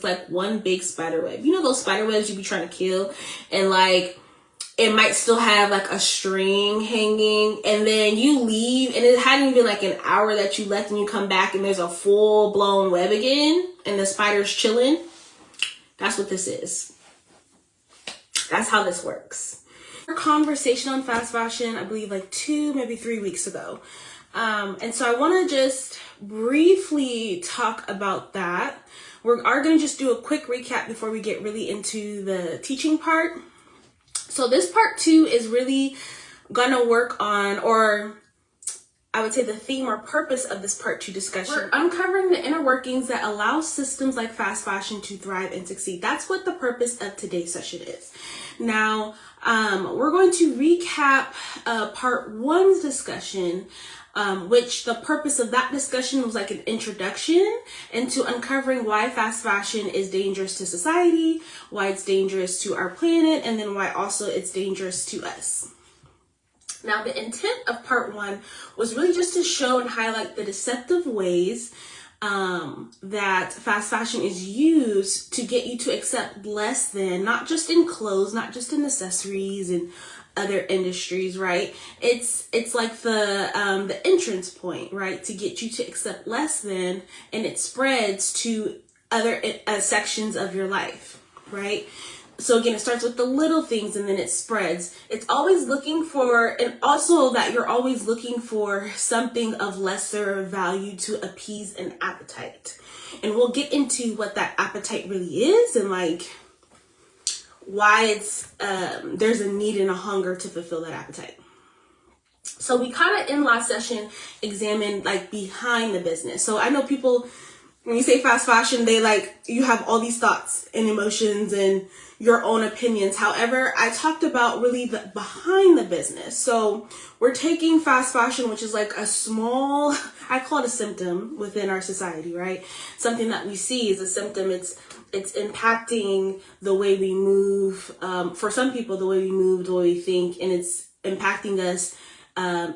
it's like one big spider web. You know those spider webs you be trying to kill, and like it might still have like a string hanging, and then you leave and it hadn't even been like an hour that you left, and you come back and there's a full-blown web again and the spider's chilling. That's what this is. That's how this works. Our conversation on fast fashion, I believe like 2, maybe 3 weeks ago. And so I want to just briefly talk about that. We are going to just do a quick recap before we get really into the teaching part. So this part 2 is really going to work on, or I would say the theme or purpose of this part 2 discussion. We're uncovering the inner workings that allow systems like fast fashion to thrive and succeed. That's what the purpose of today's session is. Now, we're going to recap part 1's discussion, which the purpose of that discussion was like an introduction into uncovering why fast fashion is dangerous to society, why it's dangerous to our planet, and then why also it's dangerous to us. Now, the intent of part 1 was really just to show and highlight the deceptive ways that fast fashion is used to get you to accept less than, not just in clothes, not just in accessories and other industries, right? It's like the entrance point, right? To get you to accept less than, and it spreads to other sections of your life, right? So again, it starts with the little things and then it spreads. It's always looking for, and also that you're always looking for something of lesser value to appease an appetite. And we'll get into what that appetite really is and like why it's there's a need and a hunger to fulfill that appetite. So we kind of in last session examined like behind the business. So I know people, when you say fast fashion, they like, you have all these thoughts and emotions and your own opinions. However, I talked about really the behind the business. So we're taking fast fashion, which is like a small, I call it a symptom within our society, right? Something that we see is a symptom. It's impacting the way we move. For some people, the way we move, the way we think, and it's impacting us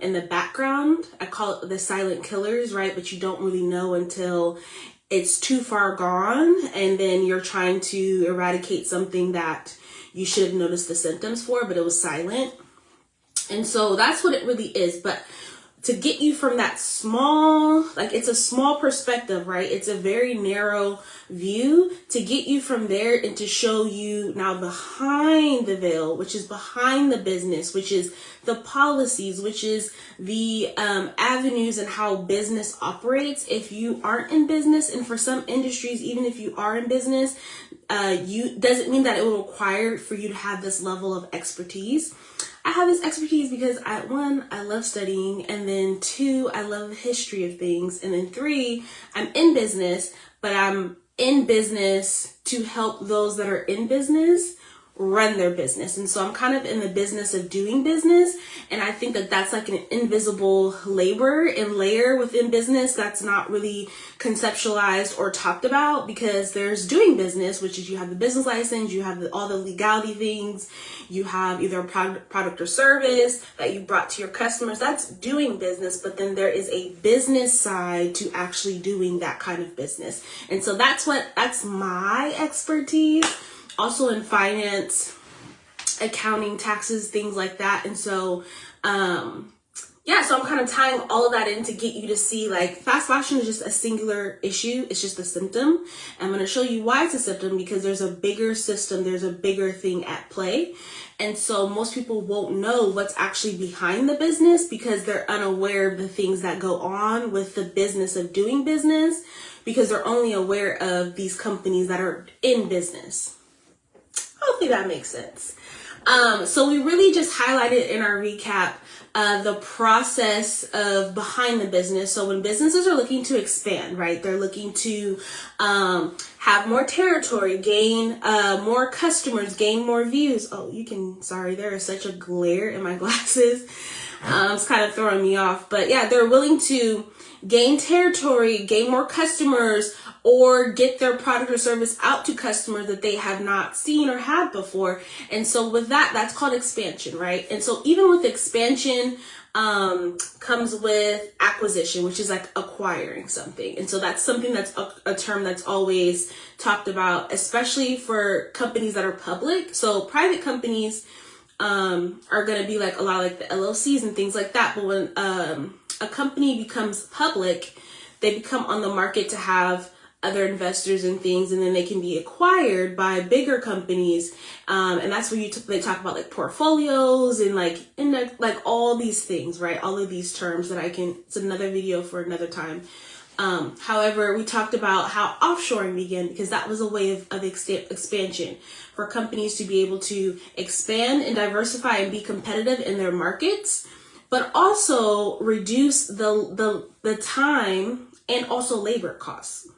in the background. I call it the silent killers, right? But you don't really know until it's too far gone, and then you're trying to eradicate something that you should have noticed the symptoms for, but it was silent. And so that's what it really is. But to get you from that small, like it's a small perspective, right? It's a very narrow view to get you from there and to show you now behind the veil, which is behind the business, which is the policies, which is the avenues and how business operates. If you aren't in business, and for some industries, even if you are in business, doesn't mean that it will require for you to have this level of expertise. I have this expertise because one, I love studying, and then 2, I love the history of things, and then 3, I'm in business, but I'm in business to help those that are in business run their business. And so I'm kind of in the business of doing business, and I think that that's like an invisible labor and layer within business that's not really conceptualized or talked about, because there's doing business, which is you have the business license, you have all the legality things, you have either a product or service that you brought to your customers. That's doing business, but then there is a business side to actually doing that kind of business. And so that's my expertise. Also in finance, accounting, taxes, things like that. And so, so I'm kind of tying all of that in to get you to see like fast fashion is just a singular issue. It's just a symptom. I'm going to show you why it's a symptom, because there's a bigger system. There's a bigger thing at play. And so most people won't know what's actually behind the business because they're unaware of the things that go on with the business of doing business, because they're only aware of these companies that are in business. Hopefully that makes sense. So we really just highlighted in our recap the process of behind the business. So when businesses are looking to expand, right, they're looking to have more territory, gain more customers, gain more views. Oh, there is such a glare in my glasses. It's kind of throwing me off. But yeah, they're willing to gain territory, gain more customers, or get their product or service out to customers that they have not seen or had before. And so with that, that's called expansion, right? And so even with expansion, comes with acquisition, which is like acquiring something. And so that's something that's a term that's always talked about, especially for companies that are public. So private companies are going to be like a lot like the LLCs and things like that. But when a company becomes public, they become on the market to have other investors and things, and then they can be acquired by bigger companies, and that's where they talk about like portfolios and like all these things, right? All of these terms that it's another video for another time. However, we talked about how offshoring began because that was a way of expansion for companies to be able to expand and diversify and be competitive in their markets, but also reduce the time and also labor costs.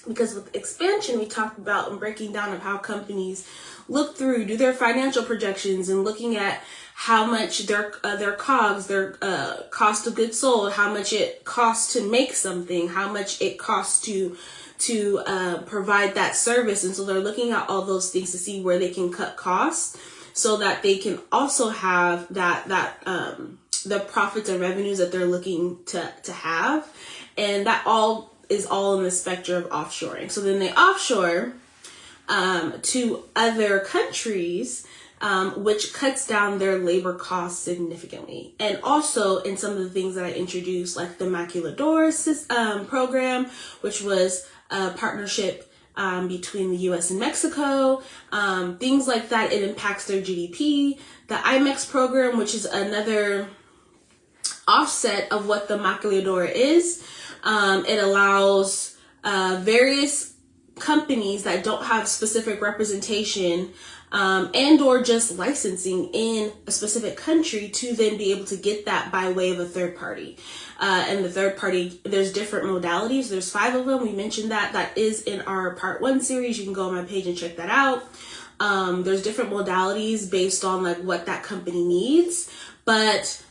Because with expansion, we talked about and breaking down of how companies do their financial projections and looking at how much their COGS, their cost of goods sold, how much it costs to make something, how much it costs to provide that service. And so they're looking at all those things to see where they can cut costs so that they can also have the profits and revenues that they're looking to have. And that is all in the spectrum of offshoring. So then they offshore to other countries, which cuts down their labor costs significantly. And also in some of the things that I introduced, like the Maquiladora program, which was a partnership between the US and Mexico, things like that, it impacts their GDP. The IMEX program, which is another offset of what the Maquiladora is, it allows various companies that don't have specific representation and or just licensing in a specific country to then be able to get that by way of a third party. And the third party, there's different modalities. There's 5 of them. We mentioned that is in our part 1 series. You can go on my page and check that out. There's different modalities based on like what that company needs. But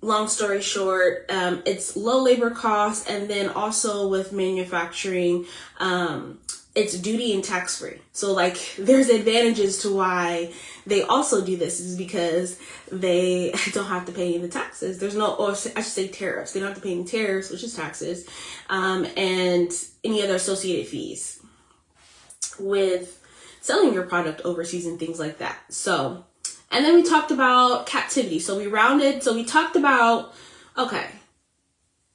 long story short, it's low labor costs, and then also with manufacturing, it's duty and tax free. So like there's advantages to why they also do this, is because they don't have to pay any of the taxes. There's no, or I should say tariffs. They don't have to pay any tariffs, which is taxes, and any other associated fees with selling your product overseas and things like that. So, and then we talked about captivity. So we talked about, okay,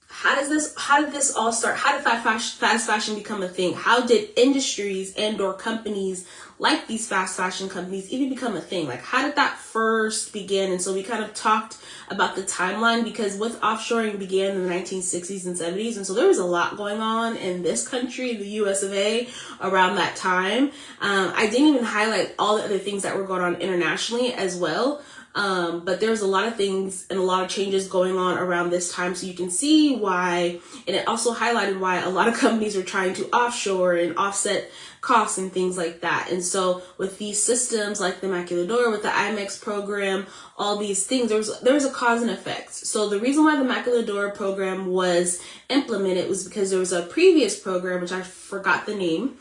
how did this all start? How did fast fashion become a thing? How did industries and or companies like these fast fashion companies even become a thing? Like, how did that first begin? And so we kind of talked about the timeline, because with offshoring began in the 1960s and 70s. And so there was a lot going on in this country, the US of A, around that time. I didn't even highlight all the other things that were going on internationally as well. But there's a lot of things and a lot of changes going on around this time. So you can see why, and it also highlighted why a lot of companies are trying to offshore and offset costs and things like that. And so with these systems like the Maquiladora, with the IMEX program, all these things, there was a cause and effect. So the reason why the Maquiladora program was implemented was because there was a previous program, which I forgot the name,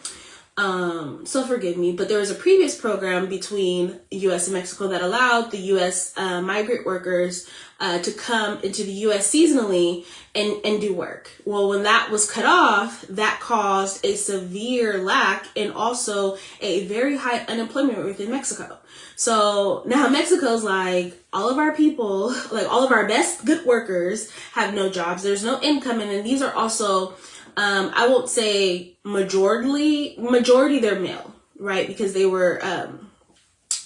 so forgive me, but there was a previous program between US and Mexico that allowed the US migrant workers to come into the US seasonally and do work. Well, when that was cut off, that caused a severe lack and also a very high unemployment rate within Mexico. So now Mexico's like, all of our people, like all of our best good workers have no jobs. There's no income. And then these are also, I won't say majority they're male, right? Because they were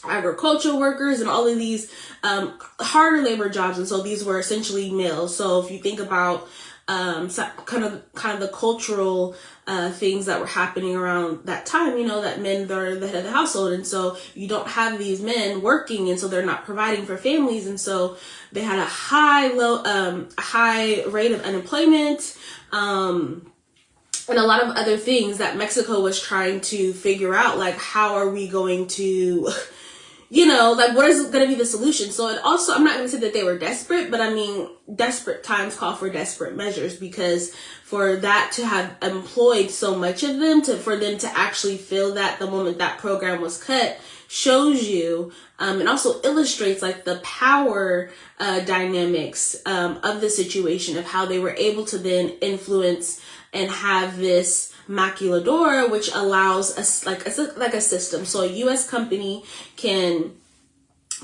agricultural workers and all of these harder labor jobs, and so these were essentially male. So if you think about kind of the cultural things that were happening around that time, you know, that men are the head of the household, and so you don't have these men working, and so they're not providing for families, and so they had a high rate of unemployment. And a lot of other things that Mexico was trying to figure out, like, how are we going to, you know, like, what is going to be the solution? So it also, I'm not going to say that they were desperate, but I mean, desperate times call for desperate measures, because for that to have employed so much of them, for them to actually feel that the moment that program was cut, shows you, and also illustrates like the power dynamics of the situation, of how they were able to then influence and have this maquiladora, which allows us like a system. So a U.S. company can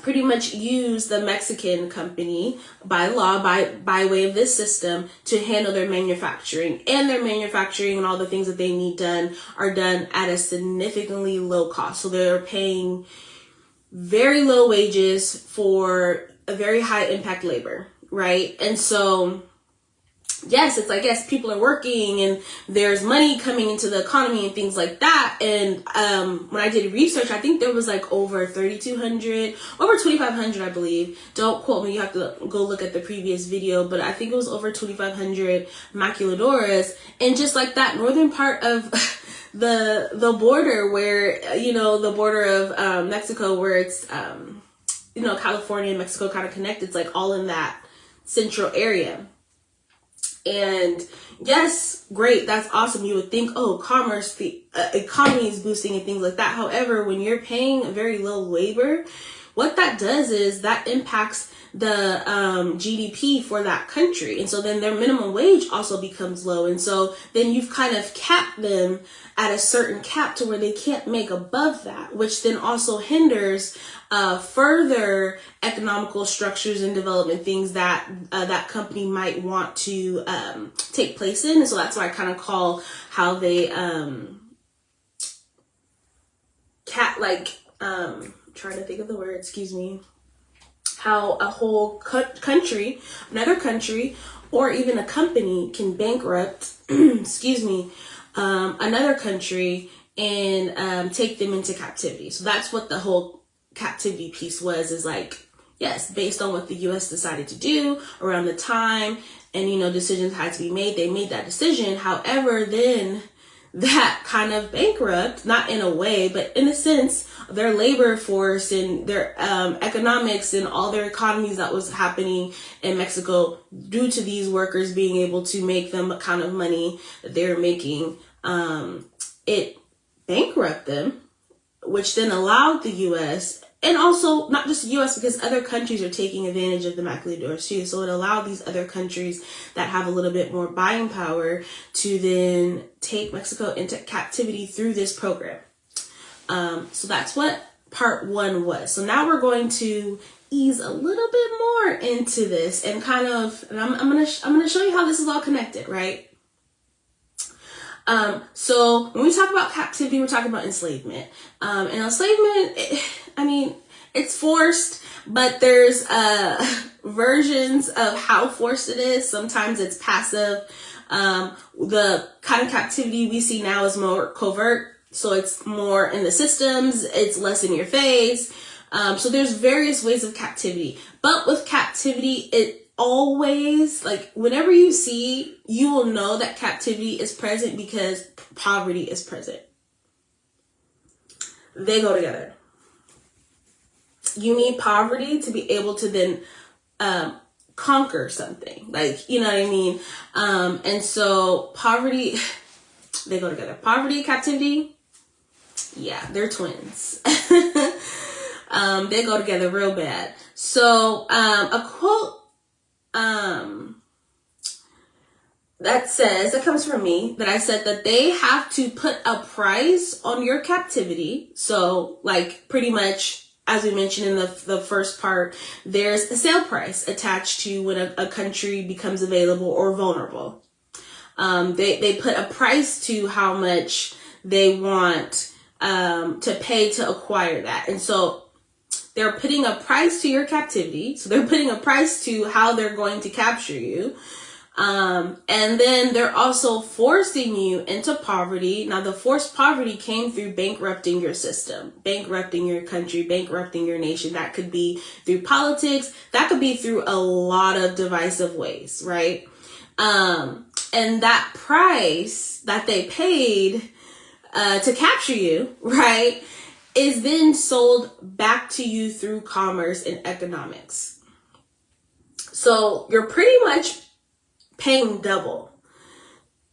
pretty much use the Mexican company by law, by way of this system, to handle their manufacturing, and their manufacturing and all the things that they need done are done at a significantly low cost. So they're paying very low wages for a very high impact labor, right? And so yes, it's like, yes, people are working and there's money coming into the economy and things like that. And when I did research, I think there was like over 3,200, over 2,500, I believe. Don't quote me, you have to go look at the previous video, but I think it was over 2,500 maquiladoras. And just like that northern part of the border, where, you know, the border of Mexico, where it's, you know, California and Mexico kind of connect, it's like all in that central area. And yes, great, that's awesome. You would think, oh, commerce, the economy is boosting and things like that. However, when you're paying a very low labor, what that does is that impacts the GDP for that country. And so then their minimum wage also becomes low. And so then you've kind of capped them at a certain cap to where they can't make above that, which then also hinders further economical structures and development things that that company might want to take place in. And so that's why I kind of call how they trying to think of the word, excuse me, how a whole country, another country, or even a company can bankrupt, excuse me, another country and take them into captivity. So that's what the whole captivity piece was, is like, yes, based on what the U.S. decided to do around the time, and, you know, decisions had to be made, they made that decision. However, then that kind of bankrupt, not in a way, but in a sense, their labor force and their economics and all their economies that was happening in Mexico due to these workers being able to make them the kind of money that they're making. It bankrupt them, which then allowed the U.S., and also not just the U.S., because other countries are taking advantage of the maquiladoras too. So it allowed these other countries that have a little bit more buying power to then take Mexico into captivity through this program. So that's what part one was. So now we're going to ease a little bit more into this and kind of, and I'm gonna show you how this is all connected, right? So when we talk about captivity, we're talking about enslavement. And enslavement, it's forced, but there's versions of how forced it is. Sometimes it's passive. The kind of captivity we see now is more covert. So it's more in the systems, it's less in your face. So there's various ways of captivity. But with captivity, it always, like, whenever you see, you will know that captivity is present because poverty is present. They go together. You need poverty to be able to then conquer something. Like, you know what I mean? And so poverty, they go together. Poverty, captivity, yeah, they're twins. They go together real bad. So a quote that comes from me, that I said that they have to put a price on your captivity. So, like, pretty much, as we mentioned in the first part, there's a sale price attached to when a country becomes available or vulnerable. They put a price to how much they want to pay to acquire that. And so they're putting a price to your captivity. So they're putting a price to how they're going to capture you. And then they're also forcing you into poverty. Now, the forced poverty came through bankrupting your system, bankrupting your country, bankrupting your nation. That could be through politics. That could be through a lot of divisive ways, right? And that price that they paid to capture you, right, is then sold back to you through commerce and economics. So you're pretty much paying double.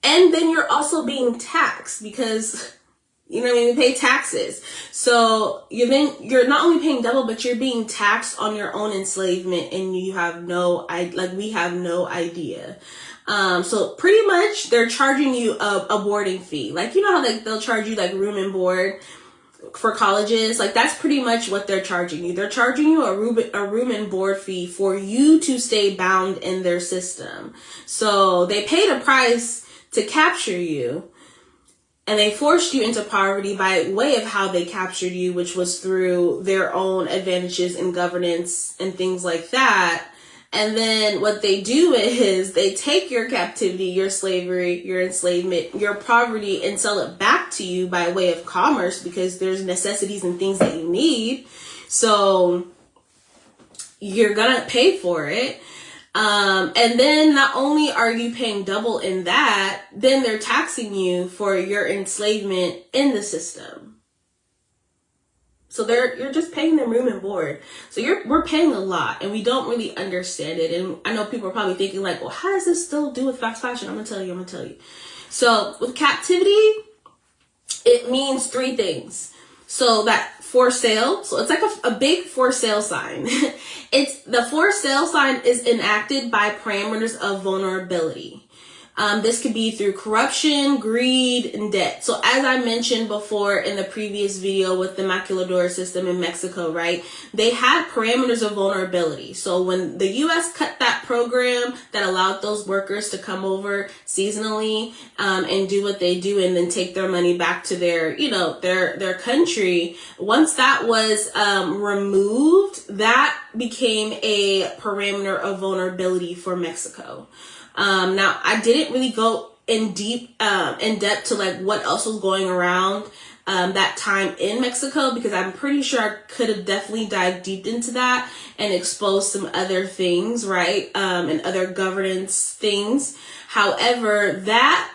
And then you're also being taxed because, you know what I mean, we pay taxes. So you're not only paying double, but you're being taxed on your own enslavement, and we have no idea. So pretty much they're charging you a boarding fee. Like, you know how like they'll charge you like room and board for colleges? Like, that's pretty much what they're charging you. They're charging you a room and board fee for you to stay bound in their system. So they paid a price to capture you, and they forced you into poverty by way of how they captured you, which was through their own advantages in governance and things like that. And then what they do is they take your captivity, your slavery, your enslavement, your poverty, and sell it back to you by way of commerce, because there's necessities and things that you need. So you're gonna pay for it. And then not only are you paying double in that, then they're taxing you for your enslavement in the system. So you're just paying them room and board. So we're paying a lot, and we don't really understand it. And I know people are probably thinking like, well, how does this still do with fast fashion? I'm gonna tell you. So with captivity, it means three things. So that for sale, so it's like a big for sale sign. The for sale sign is enacted by parameters of vulnerability. This could be through corruption, greed, and debt. So as I mentioned before in the previous video with the maquiladora system in Mexico, right? They had parameters of vulnerability. So when the U.S. cut that program that allowed those workers to come over seasonally and do what they do and then take their money back to their country, once that was removed, that became a parameter of vulnerability for Mexico. Now I didn't really go in depth to like what else was going around that time in Mexico, because I'm pretty sure I could have definitely dived deep into that and exposed some other things, right? And other governance things. However, that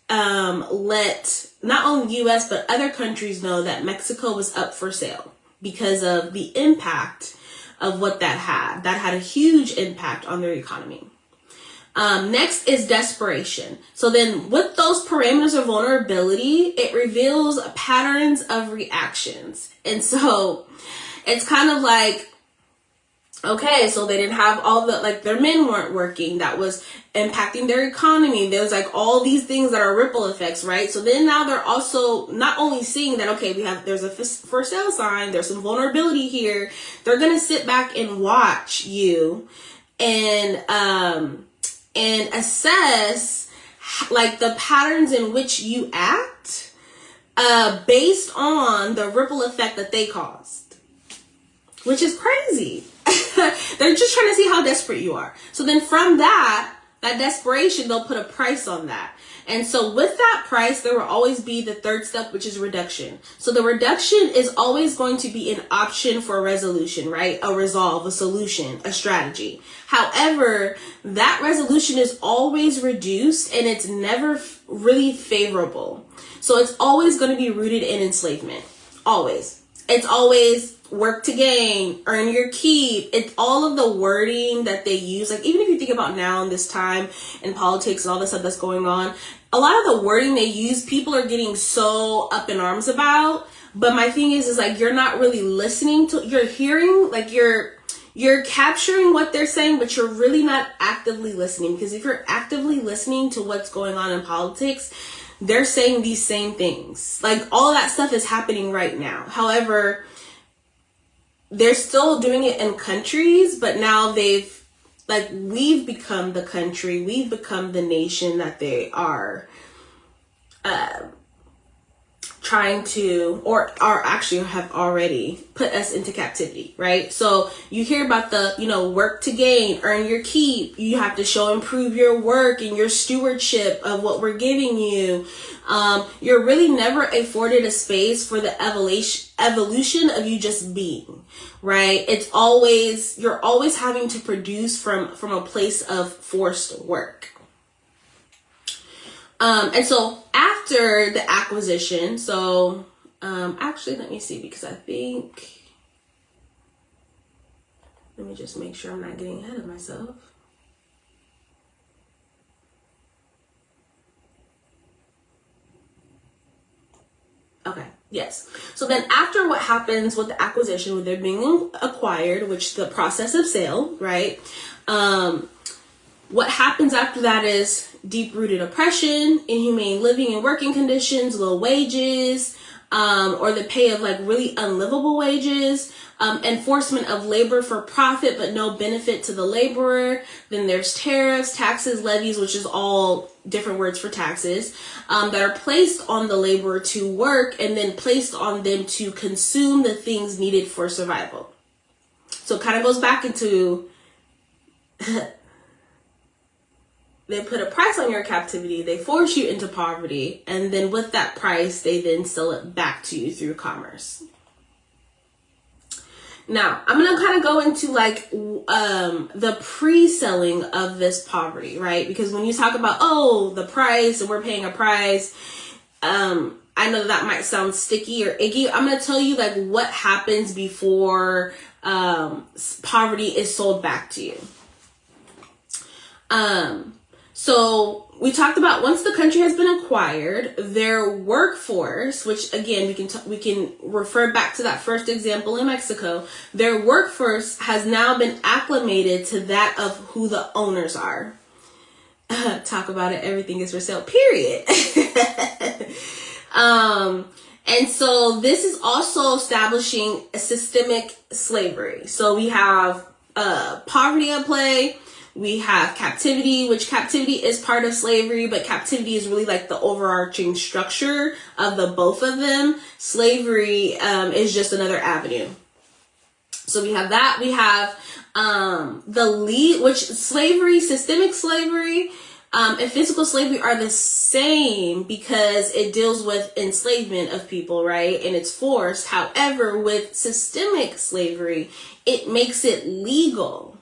let not only US but other countries know that Mexico was up for sale because of the impact of what that had. That had a huge impact on their economy. Next is desperation. So then with those parameters of vulnerability, it reveals patterns of reactions. And so it's kind of like, okay, so they didn't have their men weren't working. That was impacting their economy. There's like all these things that are ripple effects, right? So then now they're also not only seeing that, okay, there's a for sale sign, there's some vulnerability here. They're going to sit back and watch you and assess like the patterns in which you act based on the ripple effect that they caused, which is crazy. They're just trying to see how desperate you are. So then from that desperation, they'll put a price on that. And so with that price, there will always be the third step, which is reduction. So the reduction is always going to be an option for a resolution, right? A resolve, a solution, a strategy. However, that resolution is always reduced, and it's never really favorable. So it's always going to be rooted in enslavement. Always. It's always work to gain, earn your keep. It's all of the wording that they use. Like, even if you think about now in this time in politics and all the stuff that's going on, a lot of the wording they use, people are getting so up in arms about. But my thing is like, you're not really listening to, you're hearing, like you're capturing what they're saying, but you're really not actively listening. Because if you're actively listening to what's going on in politics, they're saying these same things. Like, all that stuff is happening right now. However, they're still doing it in countries, but now we've become the country, we've become the nation that they are trying to, or are actually have already put us into captivity, right? So you hear about the, work to gain, earn your keep. You have to show and prove your work and your stewardship of what we're giving you. You're really never afforded a space for the evolution of you just being, right? You're always having to produce from a place of forced work. And so after the acquisition, so Actually, let me see, because I think, let me just make sure I'm not getting ahead of myself. Okay, yes. So then after what happens with the acquisition, when they're being acquired, which the process of sale, right? What happens after that is deep-rooted oppression, inhumane living and working conditions, low wages, or the pay of like really unlivable wages, enforcement of labor for profit but no benefit to the laborer. Then there's tariffs, taxes, levies, which is all different words for taxes, that are placed on the laborer to work and then placed on them to consume the things needed for survival. So it kind of goes back into they put a price on your captivity, they force you into poverty, and then with that price, they then sell it back to you through commerce. Now, I'm going to kind of go into like the pre-selling of this poverty, right? Because when you talk about, oh, the price and we're paying a price, I know that might sound sticky or icky. I'm going to tell you like what happens before poverty is sold back to you. So we talked about once the country has been acquired, their workforce, which again, we can refer back to that first example in Mexico, their workforce has now been acclimated to that of who the owners are. Talk about it, everything is for sale, period. And so this is also establishing a systemic slavery. So we have poverty at play. We have captivity, which captivity is part of slavery, but captivity is really like the overarching structure of the both of them. Slavery is just another avenue. So we have that. We have which slavery, systemic slavery, and physical slavery are the same because it deals with enslavement of people, right? And it's forced. However, with systemic slavery, it makes it legal.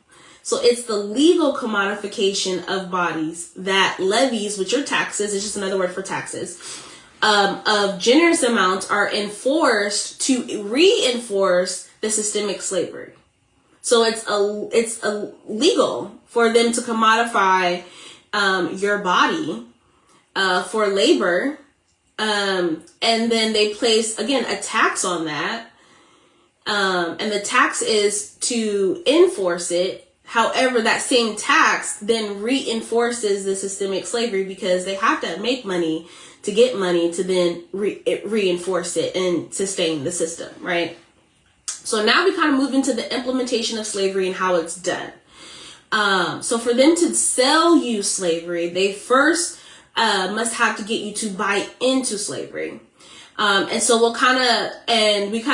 So it's the legal commodification of bodies that levies, which are taxes, it's just another word for taxes, of generous amounts are enforced to reinforce the systemic slavery. So it's illegal for them to commodify your body for labor, and then they place, again, a tax on that, and the tax is to enforce it. However, that same tax then reinforces the systemic slavery because they have to make money to get money to then reinforce it and sustain the system, right? So now we kind of move into the implementation of slavery and how it's done. So for them to sell you slavery, they first must have to get you to buy into slavery. And so we kind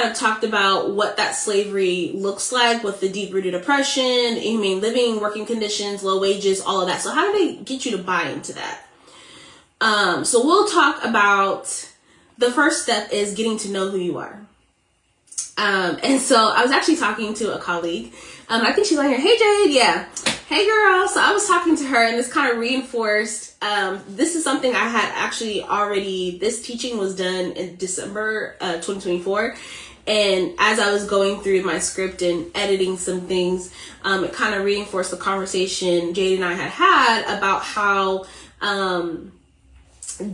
of talked about what that slavery looks like with the deep-rooted oppression, inhumane living, working conditions, low wages, all of that. So how do they get you to buy into that? So we'll talk about the first step is getting to know who you are. And so I was actually talking to a colleague. I think she's on here. Hey, Jade. Yeah. Hey, girl. So I was talking to her and this kind of reinforced, this is something I had actually already, this teaching was done in December 2024. And as I was going through my script and editing some things, it kind of reinforced the conversation Jade and I had about how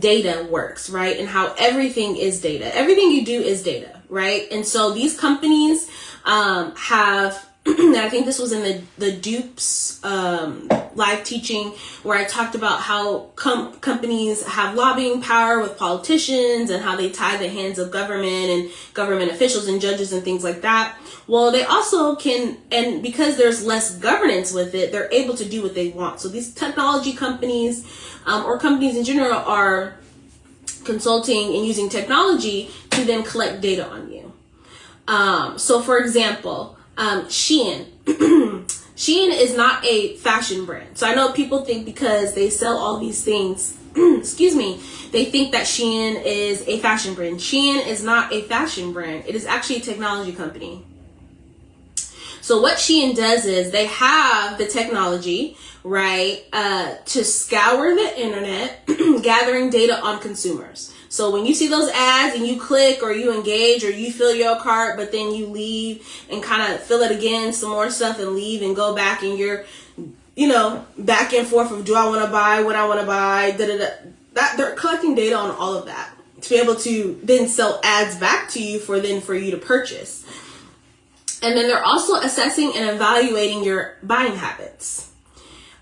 data works, right? And how everything is data. Everything you do is data, right? And so these companies have, and I think this was in the Dupes live teaching where I talked about how companies have lobbying power with politicians and how they tie the hands of government and government officials and judges and things like that. Well, they also can, and because there's less governance with it, they're able to do what they want. So these technology companies or companies in general are consulting and using technology to then collect data on you. So for example, Shein. Shein is not a fashion brand. So I know people think because they sell all these things, excuse me, they think that Shein is a fashion brand. Shein is not a fashion brand. It is actually a technology company. So what Shein does is they have the technology, right, to scour the internet, gathering data on consumers. So when you see those ads and you click or you engage or you fill your cart, but then you leave and kind of fill it again, some more stuff, and leave and go back, and you're, back and forth of, do I want to buy, what I want to buy, that they're collecting data on all of that to be able to then sell ads back to you for you to purchase. And then they're also assessing and evaluating your buying habits.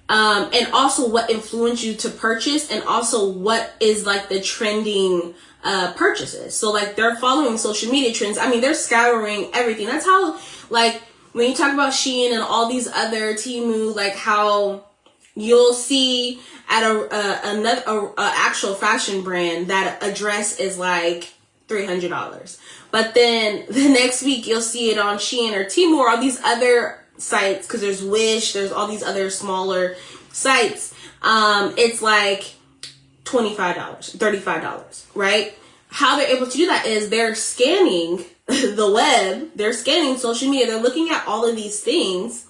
And also what influenced you to purchase, and also what is like the trending purchases. So like they're following social media trends. I mean, they're scouring everything. That's how, like, when you talk about Shein and all these other Temu, like how you'll see at a actual fashion brand that a dress is like $300. But then the next week you'll see it on Shein or Temu or all these other sites, because there's Wish, there's all these other smaller sites. It's like $25, $35, right? How they're able to do that is they're scanning the web, they're scanning social media, they're looking at all of these things,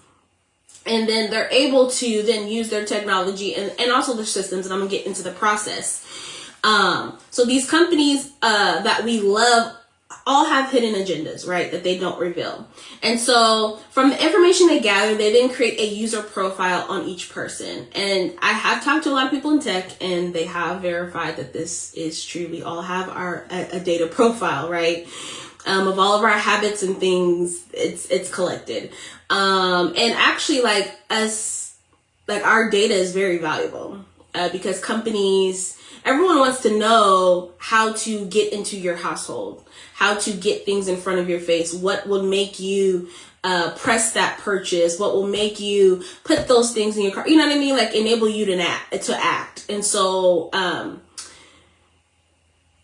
and then they're able to then use their technology and also their systems, and I'm gonna get into the process. So these companies that we love all have hidden agendas, right, that they don't reveal. And so from the information they gather, they then create a user profile on each person. And I have talked to a lot of people in tech, and they have verified that this is true. We all have a data profile, right? Of all of our habits and things, it's collected. And actually, like our data is very valuable because everyone wants to know how to get into your household, how to get things in front of your face, what will make you press that purchase, what will make you put those things in your car, you know what I mean? Like enable you to act. And so,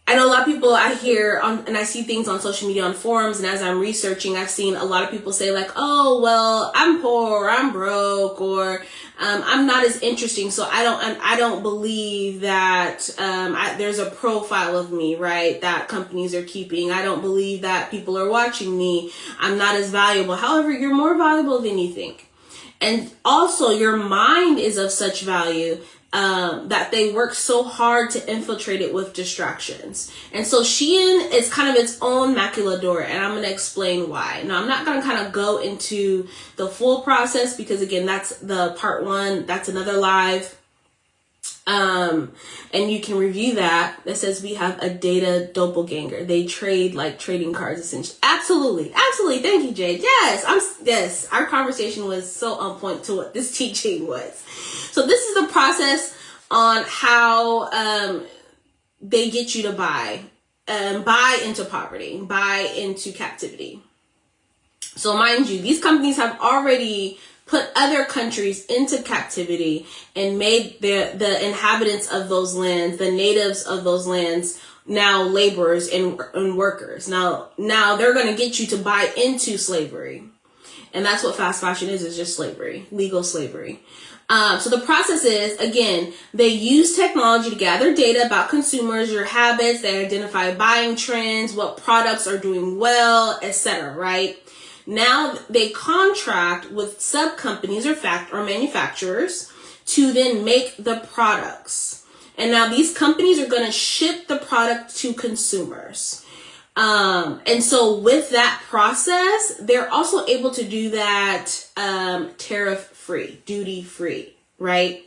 I know a lot of people I hear and I see things on social media, on forums, and as I'm researching, I've seen a lot of people say like, oh, well, I'm poor, or I'm broke, or I'm not as interesting, so I don't believe that there's a profile of me, right, that companies are keeping. I don't believe that people are watching me. I'm not as valuable. However, you're more valuable than you think. And also, your mind is of such value that they work so hard to infiltrate it with distractions. And so Shein is kind of its own maquiladora, and I'm going to explain why. Now, I'm not going to kind of go into the full process because, again, that's the part one. That's another live. And you can review that. It says we have a data doppelganger. They trade like trading cards, essentially. Absolutely. Absolutely. Thank you, Jade. Yes, our conversation was so on point to what this teaching was. So this is the process on how they get you to buy into poverty, buy into captivity. So mind you, these companies have already put other countries into captivity and made the inhabitants of those lands, the natives of those lands, now laborers and workers. Now they're going to get you to buy into slavery. And that's what fast fashion is just slavery, legal slavery. So the process is, again, they use technology to gather data about consumers, your habits, they identify buying trends, what products are doing well, etc., right? Now they contract with sub companies or manufacturers to then make the products. And now these companies are going to ship the product to consumers. And so with that process, they're also able to do that tariff-free, duty-free, right?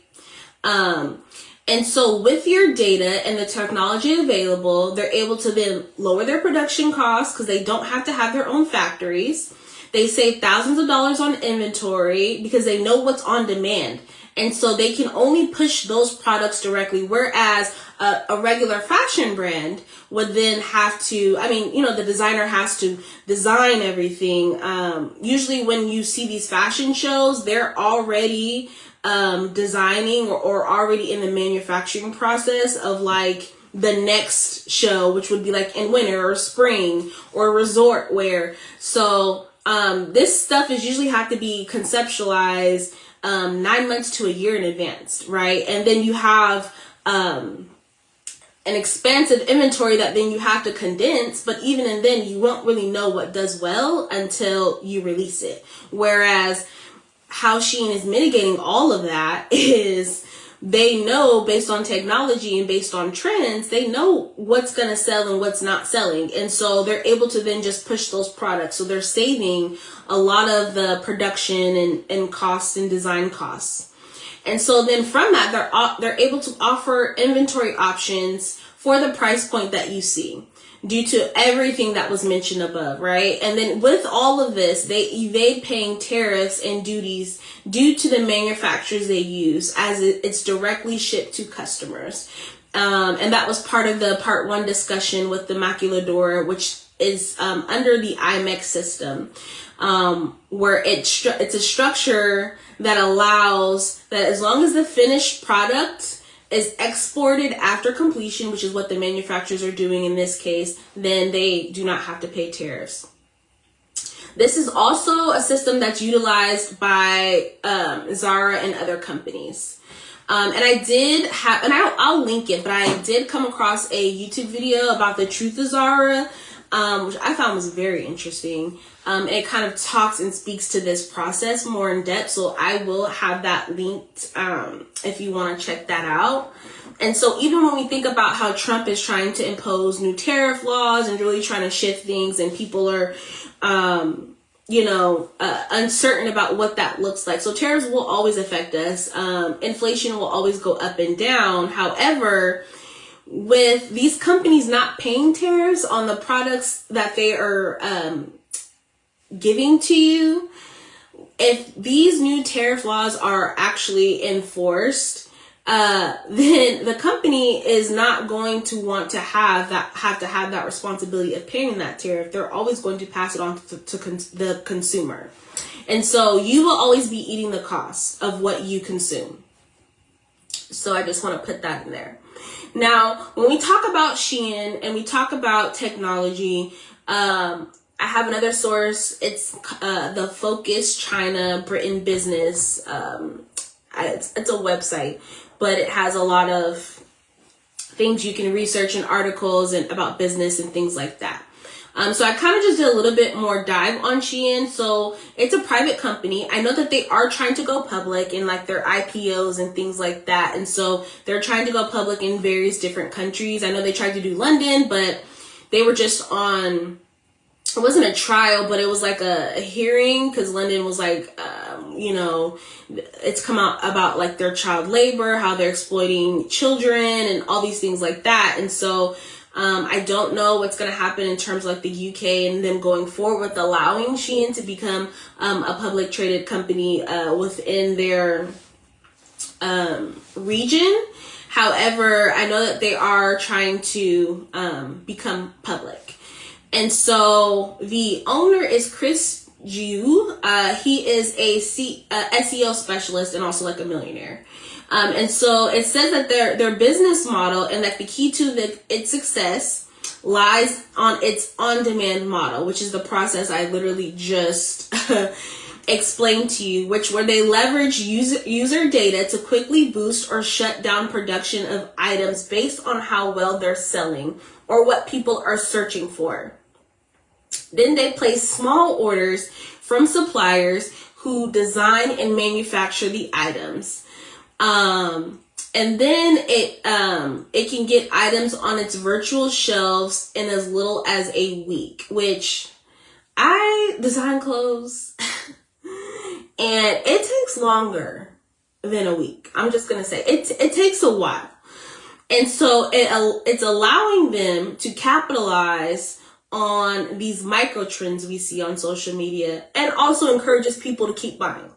And so with your data and the technology available, they're able to then lower their production costs because they don't have to have their own factories. They save thousands of dollars on inventory because they know what's on demand. And so they can only push those products directly, whereas a regular fashion brand would then have to, the designer has to design everything. Usually when you see these fashion shows, they're already designing or already in the manufacturing process of like the next show, which would be like in winter or spring or resort wear. So this stuff is usually have to be conceptualized 9 months to a year in advance, right? And then you have an expansive inventory that then you have to condense, but even and then you won't really know what does well until you release it. Whereas how Shein is mitigating all of that is they know, based on technology and based on trends, they know what's going to sell and what's not selling. And so they're able to then just push those products. So they're saving a lot of the production and costs and design costs. And so then from that, they're able to offer inventory options for the price point that you see, due to everything that was mentioned above, right? And then with all of this, they evade paying tariffs and duties due to the manufacturers they use, as it's directly shipped to customers. And that was part of the part 1 discussion with the maquiladora, which is under the IMEX system, where it's a structure that allows that as long as the finished product is exported after completion, which is what the manufacturers are doing in this case, then they do not have to pay tariffs. This is also a system that's utilized by Zara and other companies. And I did have, and I'll link it, but I did come across a YouTube video about the truth of Zara, which I found was very interesting. It kind of talks and speaks to this process more in depth. So I will have that linked if you want to check that out. And so even when we think about how Trump is trying to impose new tariff laws and really trying to shift things, and people are, uncertain about what that looks like. So tariffs will always affect us. Inflation will always go up and down. However, with these companies not paying tariffs on the products that they are giving to you, if these new tariff laws are actually enforced, then the company is not going to want to have that responsibility of paying that tariff. They're always going to pass it on to the consumer. And so you will always be eating the cost of what you consume. So I just want to put that in there. Now, when we talk about Shein and we talk about technology, I have another source. It's the Focus China Britain Business. It's a website, but it has a lot of things you can research and articles and about business and things like that. So I kind of just did a little bit more dive on Shein. So it's a private company. I know that they are trying to go public in like their IPOs and things like that. And so they're trying to go public in various different countries. I know they tried to do London, but they were just on, it wasn't a trial, but it was like a hearing, because London was like, it's come out about like their child labor, how they're exploiting children and all these things like that. And so I don't know what's going to happen in terms of like the UK and them going forward with allowing Shein to become a public traded company within their region. However, I know that they are trying to become public. And so the owner is Chris Ju. He is a SEO specialist and also like a millionaire. And so it says that their business model and that the key to its success lies on its on-demand model, which is the process I literally just explained to you, where they leverage user data to quickly boost or shut down production of items based on how well they're selling or what people are searching for. Then they place small orders from suppliers who design and manufacture the items. And then it can get items on its virtual shelves in as little as a week, which I design clothes and it takes longer than a week. I'm just going to say it takes a while. And so it's allowing them to capitalize on these micro trends we see on social media, and also encourages people to keep buying.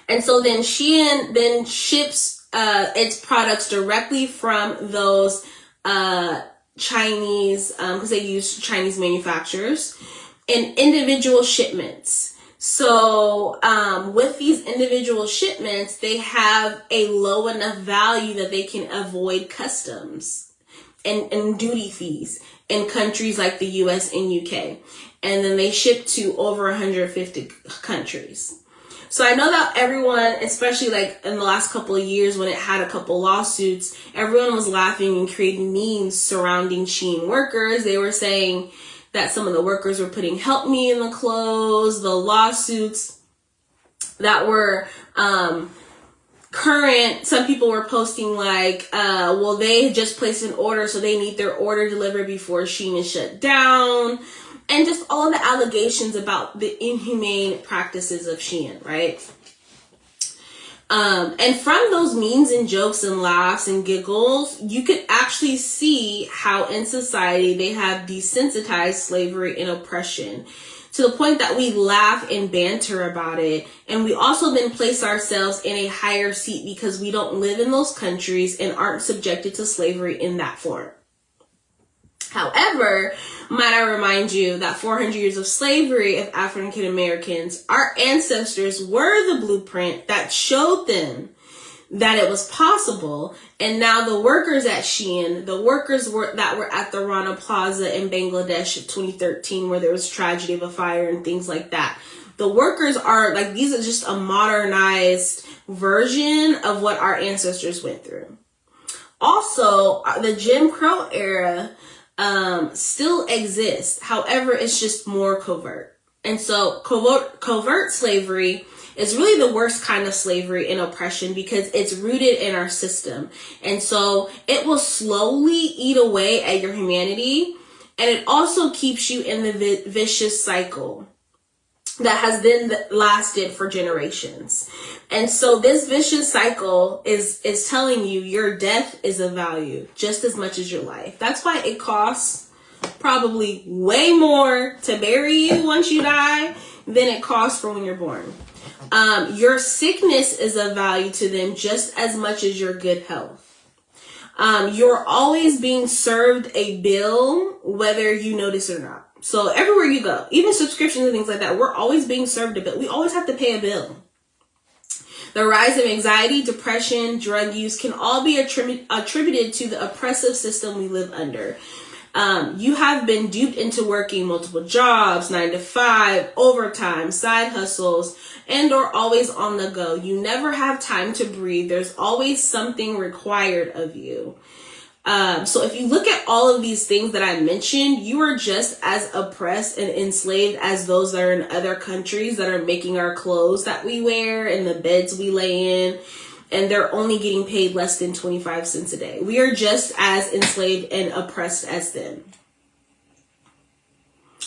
And so then Shein then ships its products directly from those Chinese, because they use Chinese manufacturers, in individual shipments. So with these individual shipments, they have a low enough value that they can avoid customs and duty fees in countries like the US and UK. And then they ship to over 150 countries. So I know that everyone, especially like in the last couple of years when it had a couple lawsuits, everyone was laughing and creating memes surrounding Shein workers. They were saying that some of the workers were putting "help me" in the clothes, the lawsuits that were some people were posting like, well, they just placed an order, so they need their order delivered before Shein is shut down. And just all of the allegations about the inhumane practices of Shein, right? And from those memes and jokes and laughs and giggles, you could actually see how in society they have desensitized slavery and oppression to the point that we laugh and banter about it. And we also then place ourselves in a higher seat because we don't live in those countries and aren't subjected to slavery in that form. However, might I remind you that 400 years of slavery of African Americans, our ancestors were the blueprint that showed them that it was possible. And now the workers at Shein, the workers that were at the Rana Plaza in Bangladesh of 2013, where there was tragedy of a fire and things like that. The workers are like, these are just a modernized version of what our ancestors went through. Also, the Jim Crow era still exists. However, it's just more covert. And so covert slavery is really the worst kind of slavery and oppression because it's rooted in our system. And so it will slowly eat away at your humanity. And it also keeps you in the vicious cycle that has then lasted for generations. And so this vicious cycle is telling you your death is of value just as much as your life. That's why it costs probably way more to bury you once you die than it costs for when you're born. Your sickness is of value to them just as much as your good health. You're always being served a bill, whether you notice it or not. So everywhere you go, even subscriptions and things like that, we're always being served a bill. We always have to pay a bill. The rise of anxiety, depression, drug use can all be attributed to the oppressive system we live under. You have been duped into working multiple jobs, 9 to 5, overtime, side hustles, and or always on the go. You never have time to breathe. There's always something required of you. So if you look at all of these things that I mentioned, you are just as oppressed and enslaved as those that are in other countries that are making our clothes that we wear and the beds we lay in, and they're only getting paid less than 25 cents a day. We are just as enslaved and oppressed as them.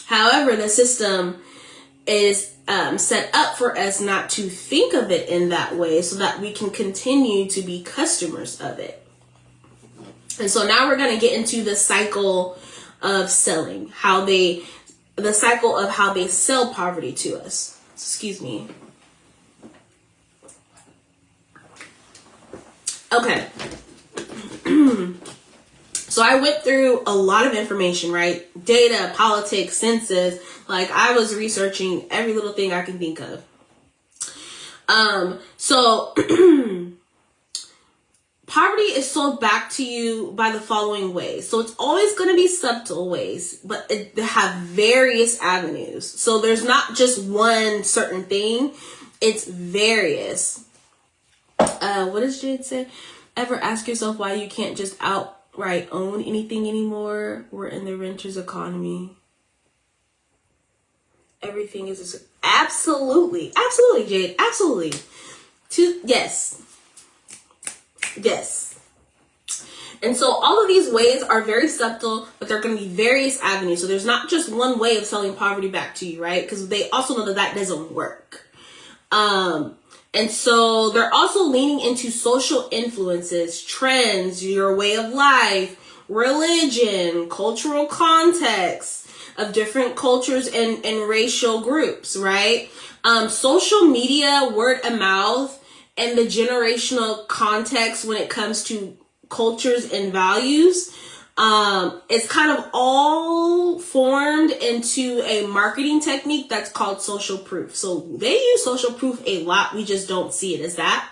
However, the system is set up for us not to think of it in that way so that we can continue to be customers of it. And so now we're going to get into the cycle of selling, the cycle of how they sell poverty to us. Excuse me. Okay. So I went through a lot of information, right? Data, politics, census. Like I was researching every little thing I can think of. So poverty is sold back to you by the following ways. So it's always going to be subtle ways, but they have various avenues. So there's not just one certain thing. It's various. What does Jade say? Ever ask yourself why you can't just outright own anything anymore? We're in the renter's economy. Everything is absolutely, Jade, absolutely. Yes. And so all of these ways are very subtle, but there are going to be various avenues. So there's not just one way of selling poverty back to you, right? Because they also know that doesn't work. And so they're also leaning into social influences, trends, your way of life, religion, cultural context of different cultures and racial groups, right? Social media, word of mouth, and the generational context when it comes to cultures and values, it's kind of all formed into a marketing technique that's called social proof. So they use social proof a lot. We just don't see it as that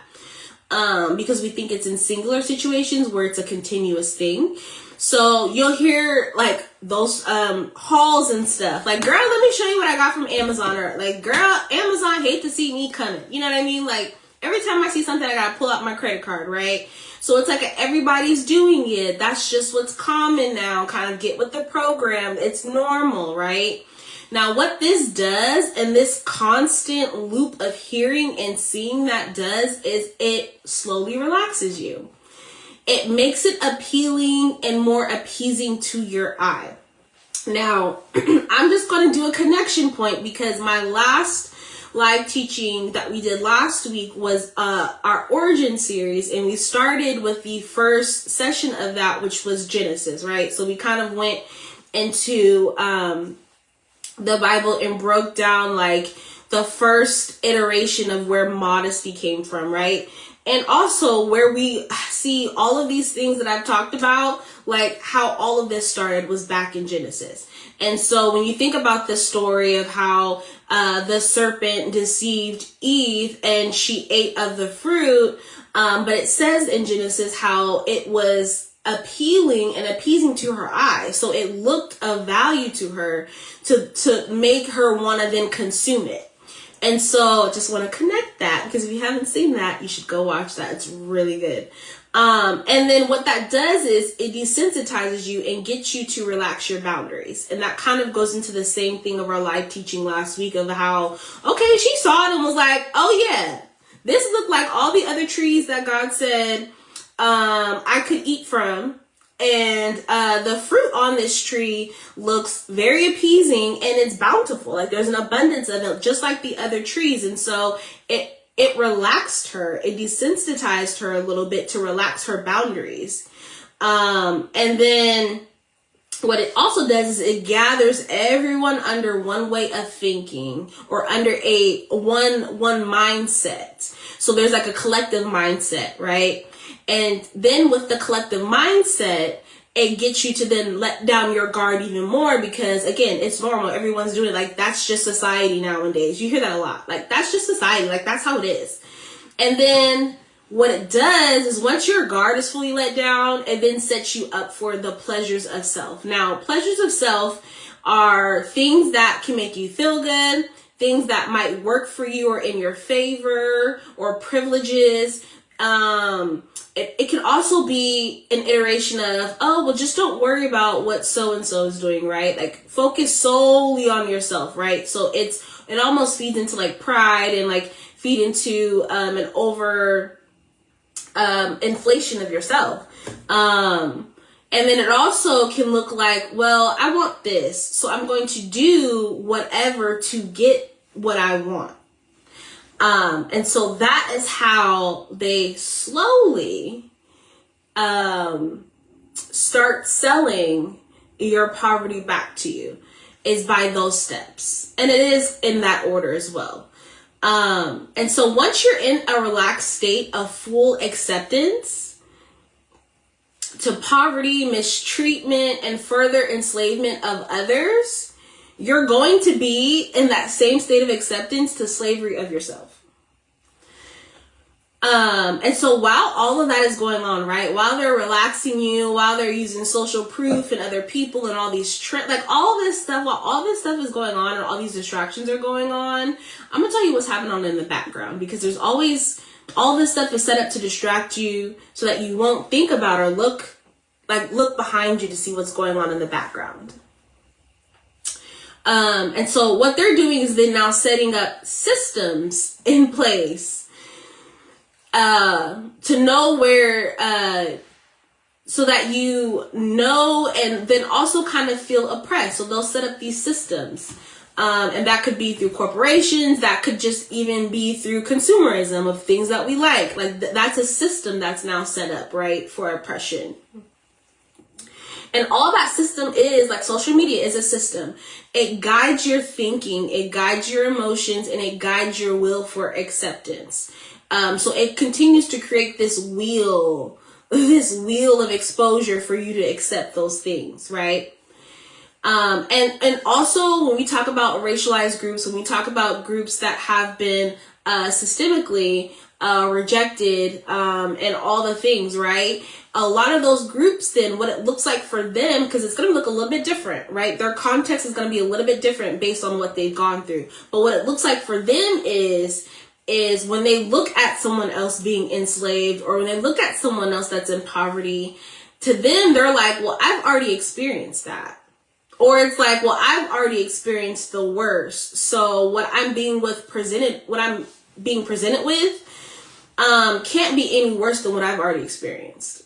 because we think it's in singular situations where it's a continuous thing. So you'll hear like those hauls and stuff. Like, girl, let me show you what I got from Amazon. Or like, girl, Amazon hate to see me coming. You know what I mean? Like, every time I see something, I gotta pull out my credit card, right? So it's like everybody's doing it. That's just what's common now. Kind of get with the program. It's normal, right? Now, what this does, and this constant loop of hearing and seeing that does, is it slowly relaxes you. It makes it appealing and more appeasing to your eye. Now, I'm just going to do a connection point because my last live teaching that we did last week was our origin series, and we started with the first session of that, which was Genesis, right? So we kind of went into the Bible and broke down like the first iteration of where modesty came from, right? And also where we see all of these things that I've talked about, like how all of this started was back in Genesis. And so when you think about the story of how the serpent deceived Eve and she ate of the fruit, but it says in Genesis how it was appealing and appeasing to her eyes. So it looked of value to her to make her want to then consume it. And so just want to connect that, because if you haven't seen that, you should go watch that. It's really good. And then what that does is it desensitizes you and gets you to relax your boundaries. And that kind of goes into the same thing of our live teaching last week of how, okay, she saw it and was like, oh yeah, this looked like all the other trees that God said I could eat from. And the fruit on this tree looks very appeasing and it's bountiful. Like there's an abundance of it, just like the other trees. And so it relaxed her. It desensitized her a little bit to relax her boundaries. And then what it also does is it gathers everyone under one way of thinking, or under a one mindset. So there's like a collective mindset, right? And then with the collective mindset, it gets you to then let down your guard even more, because again, it's normal. Everyone's doing it. Like that's just society nowadays. You hear that a lot. Like that's just society. Like that's how it is. And then what it does is once your guard is fully let down, it then sets you up for the pleasures of self. Now, pleasures of self are things that can make you feel good, things that might work for you or in your favor, or privileges. It can also be an iteration of, oh, well, just don't worry about what so-and-so is doing, right? Like focus solely on yourself, right? So it almost feeds into like pride and like feed into an over inflation of yourself. And then it also can look like, well, I want this, so I'm going to do whatever to get what I want. And so that is how they slowly start selling your poverty back to you, is by those steps. And it is in that order as well. And so once you're in a relaxed state of full acceptance to poverty, mistreatment, and further enslavement of others, you're going to be in that same state of acceptance to slavery of yourself. And so while all of that is going on, right, while they're relaxing you, while they're using social proof and other people and all these like all this stuff, while all this stuff is going on and all these distractions are going on, I'm gonna tell you what's happening on in the background, because there's always, all this stuff is set up to distract you so that you won't think about or look behind you to see what's going on in the background. And so what they're doing is they're now setting up systems in place to know where, so that you know, and then also kind of feel oppressed. So they'll set up these systems. And that could be through corporations. That could just even be through consumerism of things that we like. Like that's a system that's now set up, right, for oppression. And all that system is, like social media is a system. It guides your thinking, it guides your emotions, and it guides your will for acceptance. So it continues to create this wheel of exposure for you to accept those things, right? And also when we talk about racialized groups, when we talk about groups that have been systemically rejected, and all the things, right? A lot of those groups, then what it looks like for them, because it's going to look a little bit different, right? Their context is going to be a little bit different based on what they've gone through. But what it looks like for them is when they look at someone else being enslaved, or when they look at someone else that's in poverty, to them, they're like, well, I've already experienced that. Or it's like, well, I've already experienced the worst. So what I'm being presented with, can't be any worse than what I've already experienced.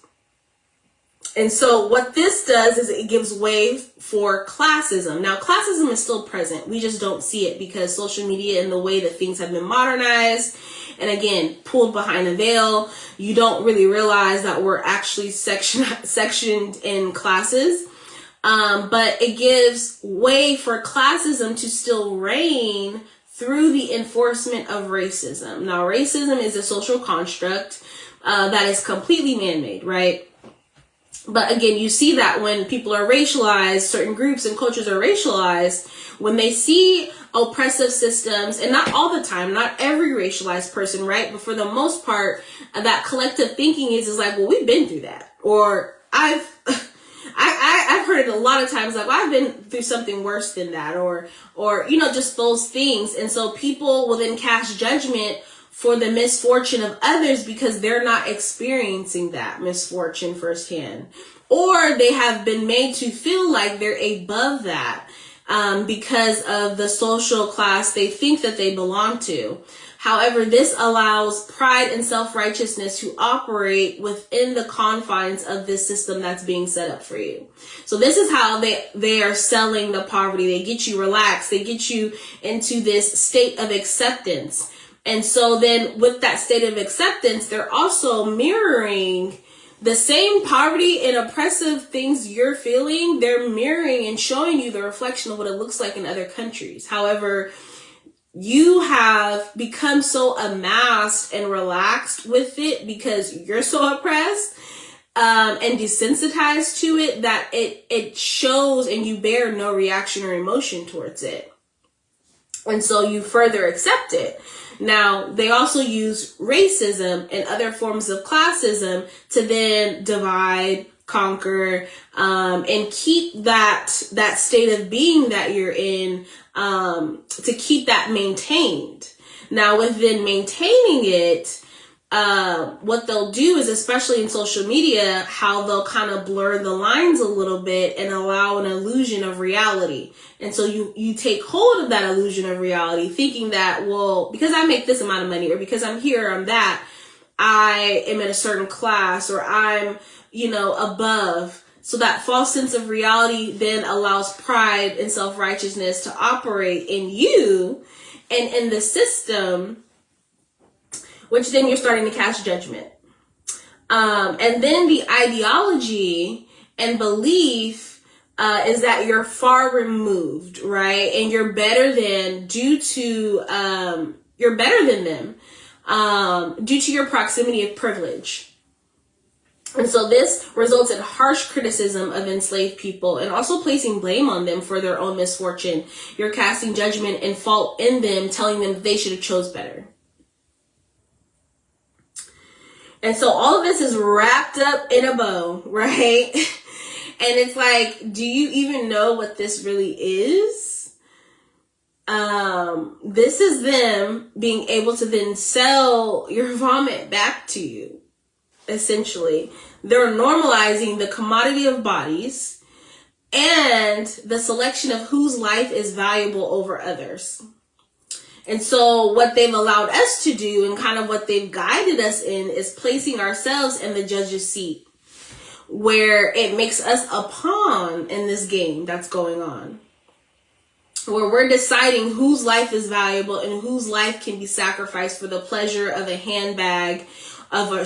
And so what this does is it gives way for classism. Now, classism is still present. We just don't see it because social media and the way that things have been modernized and, again, pulled behind a veil, you don't really realize that we're actually sectioned in classes. But it gives way for classism to still reign through the enforcement of racism. Now, racism is a social construct that is completely man-made, right? But again, you see that when people are racialized, certain groups and cultures are racialized, when they see oppressive systems, and not all the time, not every racialized person, right? But for the most part, that collective thinking is like, well, we've been through that. Or I've heard it a lot of times, like, well, I've been through something worse than that, or, just those things. And so people will then cast judgment for the misfortune of others because they're not experiencing that misfortune firsthand. Or they have been made to feel like they're above that because of the social class they think that they belong to. However, this allows pride and self-righteousness to operate within the confines of this system that's being set up for you. So this is how they are selling the poverty. They get you relaxed. They get you into this state of acceptance. And so then with that state of acceptance, they're also mirroring the same poverty and oppressive things you're feeling. They're mirroring and showing you the reflection of what it looks like in other countries. However, you have become so amassed and relaxed with it because you're so oppressed and desensitized to it that it shows and you bear no reaction or emotion towards it. And so you further accept it. Now, they also use racism and other forms of classism to then divide, conquer, and keep that state of being that you're in, to keep that maintained. Now, within maintaining it, what they'll do is, especially in social media, how they'll kind of blur the lines a little bit and allow an illusion of reality. And so you take hold of that illusion of reality thinking that, well, because I make this amount of money, or because I'm here, I'm that, I am in a certain class, or I'm, above. So that false sense of reality then allows pride and self-righteousness to operate in you and in the system, which then you're starting to cast judgment. And then the ideology and belief is that you're far removed, right? And you're better than you're better than them due to your proximity of privilege. And so this results in harsh criticism of enslaved people and also placing blame on them for their own misfortune. You're casting judgment and fault in them, telling them that they should have chose better. And so all of this is wrapped up in a bow, right? And it's like, do you even know what this really is? This is them being able to then sell your vomit back to you, essentially. They're normalizing the commodity of bodies and the selection of whose life is valuable over others. And so what they've allowed us to do and kind of what they've guided us in is placing ourselves in the judge's seat, where it makes us a pawn in this game that's going on, where we're deciding whose life is valuable and whose life can be sacrificed for the pleasure of a handbag,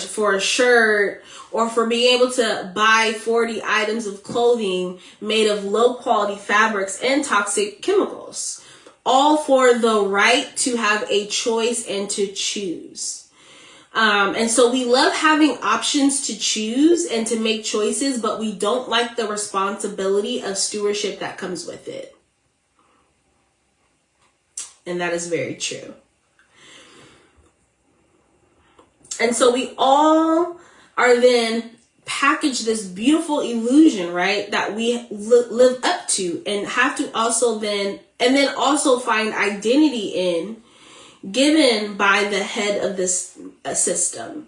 for a shirt, or for being able to buy 40 items of clothing made of low quality fabrics and toxic chemicals, all for the right to have a choice and to choose. And so we love having options to choose and to make choices, but we don't like the responsibility of stewardship that comes with it. And that is very true. And so we all are then packaged this beautiful illusion, right, that we live up to and have to also then also find identity in, given by the head of this system.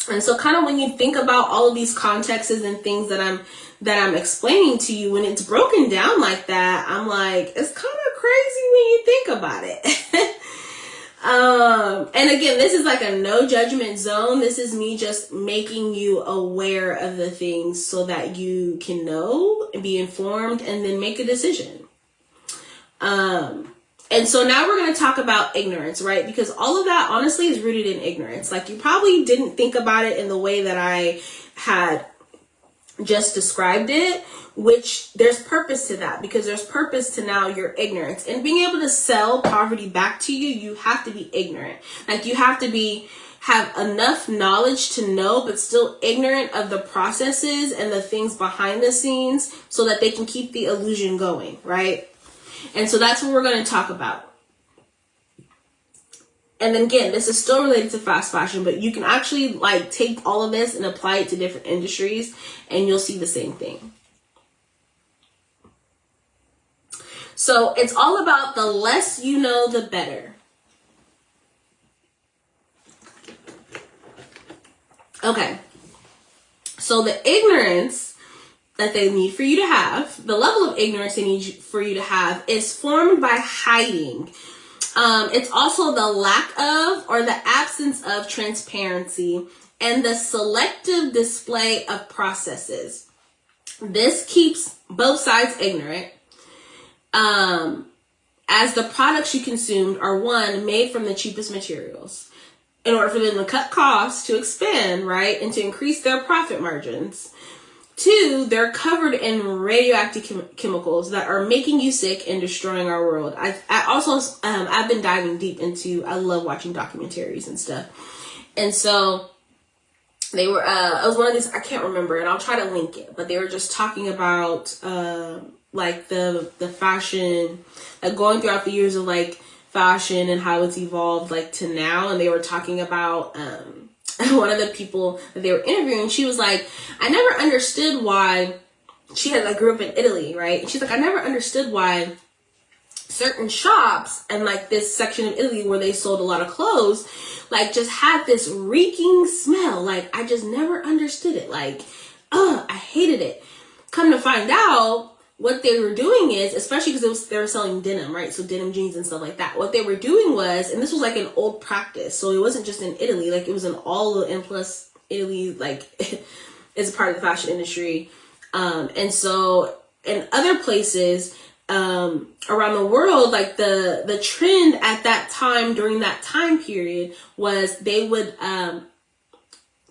And so kind of when you think about all of these contexts and things that that I'm explaining to you, when it's broken down like that, I'm like, it's kind of crazy when you think about it. And again, this is like a no judgment zone. This is me just making you aware of the things so that you can know and be informed and then make a decision. And so now we're going to talk about ignorance, right? Because all of that honestly is rooted in ignorance. Like, you probably didn't think about it in the way that I had just described it, which there's purpose to that, because there's purpose to now your ignorance. And being able to sell poverty back to you, you have to be ignorant. Like, you have to have enough knowledge to know, but still ignorant of the processes and the things behind the scenes so that they can keep the illusion going, right? And so that's what we're going to talk about. And then again, this is still related to fast fashion, but you can actually like take all of this and apply it to different industries and you'll see the same thing. So it's all about the less you know, the better. Okay. So the ignorance that they need for you to have, the level of ignorance they need for you to have, is formed by hiding. It's also the lack of or the absence of transparency and the selective display of processes. This keeps both sides ignorant, as the products you consumed are, one, made from the cheapest materials in order for them to cut costs, to expand, right, and to increase their profit margins. Two, they're covered in radioactive chemicals that are making you sick and destroying our world. I've been diving deep into, I love watching documentaries and stuff. And so they were, it was one of these, I can't remember, and I'll try to link it, but they were just talking about, like the fashion, like going throughout the years of like fashion and how it's evolved like to now. And they were talking about, one of the people that they were interviewing, she was like, I never understood why, she had like grew up in Italy, right? And she's like, I never understood why certain shops and like this section of Italy where they sold a lot of clothes, like just had this reeking smell. Like, I just never understood it. Like, I hated it. Come to find out, what they were doing is, especially because they were selling denim, right? So denim jeans and stuff like that. What they were doing was, and this was like an old practice, so it wasn't just in Italy, like it was in all of, and plus Italy, like, is a part of the fashion industry. And so in other places around the world, like the trend at that time, during that time period, was they would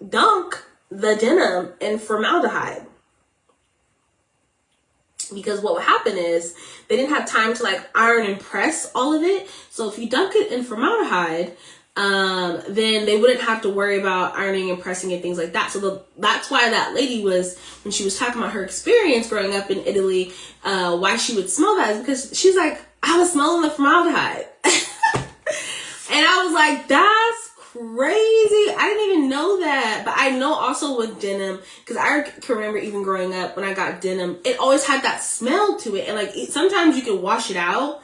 dunk the denim in formaldehyde. Because what would happen is they didn't have time to like iron and press all of it. So if you dunk it in formaldehyde, then they wouldn't have to worry about ironing and pressing and things like that. So that's why that lady was, when she was talking about her experience growing up in Italy, why she would smell that is because she's like, I was smelling the formaldehyde. And I was like, that's crazy. I didn't even know that. But I know also with denim, because I can remember even growing up when I got denim, it always had that smell to it. And like sometimes you could wash it out.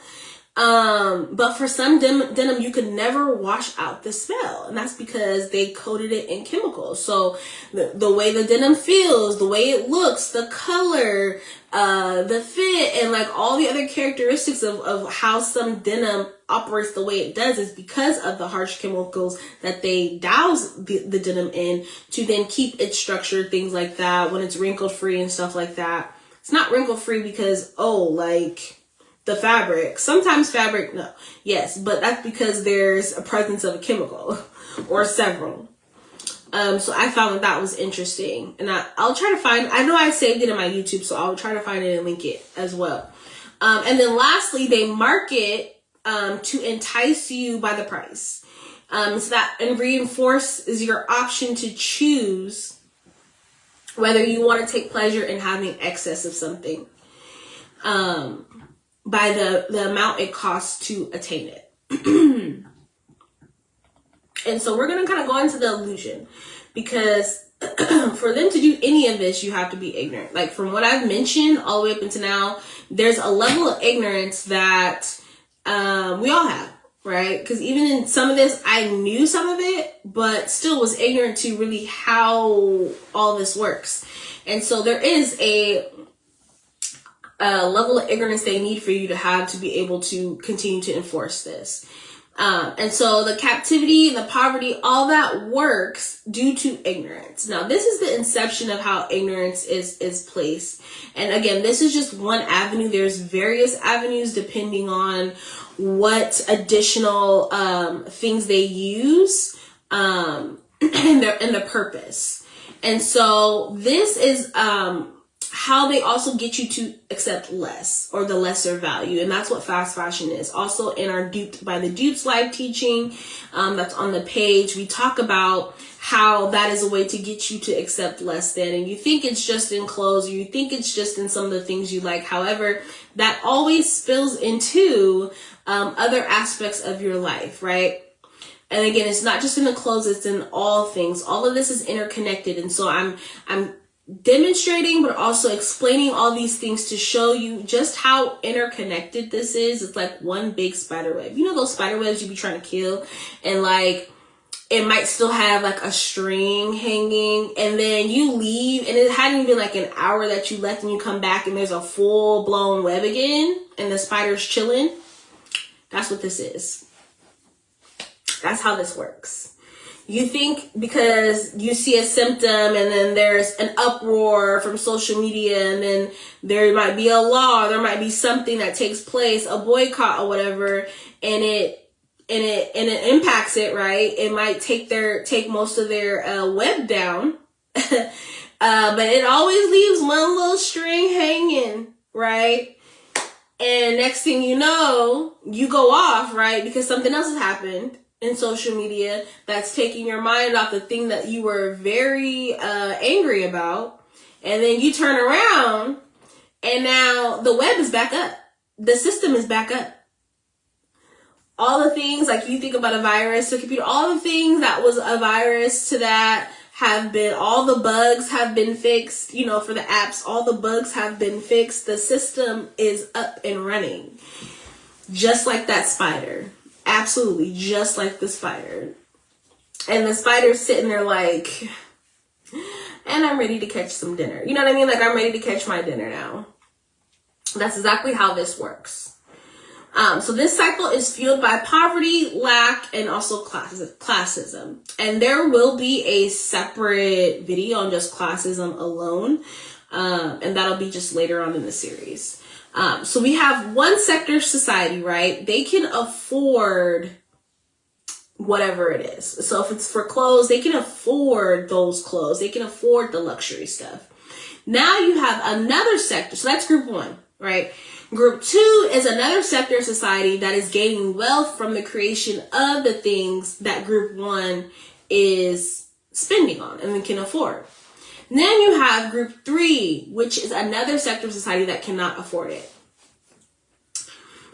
But for some denim, you could never wash out the smell. And that's because they coated it in chemicals. So the way the denim feels, the way it looks, the color, the fit, and like all the other characteristics of how some denim operates the way it does is because of the harsh chemicals that they douse the denim in to then keep its structure, things like that, when it's wrinkle free and stuff like that. It's not wrinkle free because, like the fabric, sometimes fabric, no, yes, but that's because there's a presence of a chemical or several. So I found that was interesting, and I'll try to find, I know I saved it in my YouTube, so I'll try to find it and link it as well. And then lastly, they market to entice you by the price. So that and reinforces your option to choose whether you want to take pleasure in having excess of something, by the amount it costs to attain it. And so we're going to kind of go into the illusion, because for them to do any of this, you have to be ignorant. Like from what I've mentioned all the way up until now, there's a level of ignorance that we all have. right? Because even in some of this, I knew some of it, but still was ignorant to really how all this works. And so there is a level of ignorance they need for you to have to be able to continue to enforce this. And so the captivity, the poverty, all that works due to ignorance. Now, this is the inception of how ignorance is placed. And again, this is just one avenue. There's various avenues depending on what additional things they use and the purpose. And so this is how they also get you to accept less or the lesser value. And that's what fast fashion is. Also in our Duped by the Dupes live teaching that's on the page, we talk about how that is a way to get you to accept less than. And you think it's just in clothes, or you think it's just in some of the things you like. However, that always spills into other aspects of your life, right? And again, it's not just in the clothes, it's in all things. All of this is interconnected. And so I'm demonstrating, but also explaining all these things to show you just how interconnected this is. It's like one big spider web. You know those spider webs you be trying to kill, and like it might still have like a string hanging, and then you leave and it hadn't even been like an hour that you left, and you come back and there's a full blown web again and the spider's chilling. That's what this is. That's how this works. You think because you see a symptom and then there's an uproar from social media, and then there might be a law, there might be something that takes place, a boycott or whatever, and it impacts it, right? It might take most of their web down, but it always leaves one little string hanging, right? And next thing you know, you go off, right? Because something else has happened in social media that's taking your mind off the thing that you were very angry about. And then you turn around and now the web is back up. The system is back up. All the things, like you think about a virus to a computer, all the things that was a virus to that have been, all the bugs have been fixed, you know, for the apps, all the bugs have been fixed. The system is up and running. Just like that spider. Absolutely, just like the spider. And the spider's sitting there like, and I'm ready to catch some dinner. You know what I mean? Like, I'm ready to catch my dinner now. That's exactly how this works. So this cycle is fueled by poverty, lack, and also classism. And there will be a separate video on just classism alone. And that'll be just later on in the series. So we have one sector of society, right? They can afford whatever it is. So if it's for clothes, they can afford those clothes. They can afford the luxury stuff. Now you have another sector. So that's group one, right? Group two is another sector of society that is gaining wealth from the creation of the things that group one is spending on and can afford. And then you have group three, which is another sector of society that cannot afford it.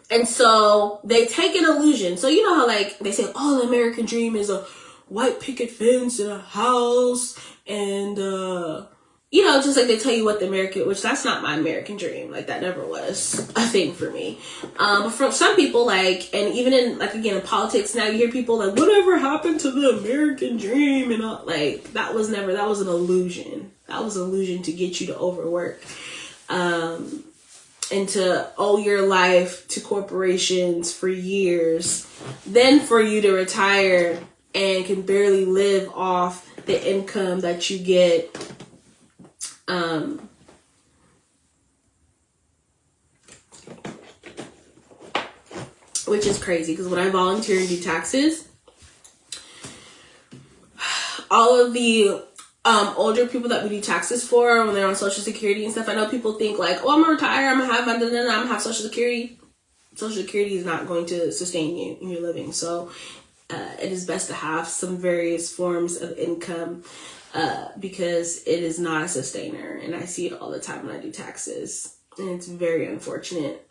And so they take an illusion. So you know how like they say, oh, the American dream is a white picket fence and a house and, you know, just like they tell you what the American, which that's not my American dream. Like that never was a thing for me. But for some people, like, and even in like, again, in politics now, you hear people like, whatever happened to the American dream? And all, like, that was an illusion. That was an illusion to get you to overwork. And to owe your life to corporations for years, then for you to retire and can barely live off the income that you get. Which is crazy because when I volunteer and do taxes, all of the older people that we do taxes for when they're on Social Security and stuff, I know people think like, oh, I'm gonna retire, I'm gonna have Social Security. Social Security is not going to sustain you in your living, so it is best to have some various forms of income because it is not a sustainer, and I see it all the time when I do taxes, and it's very unfortunate.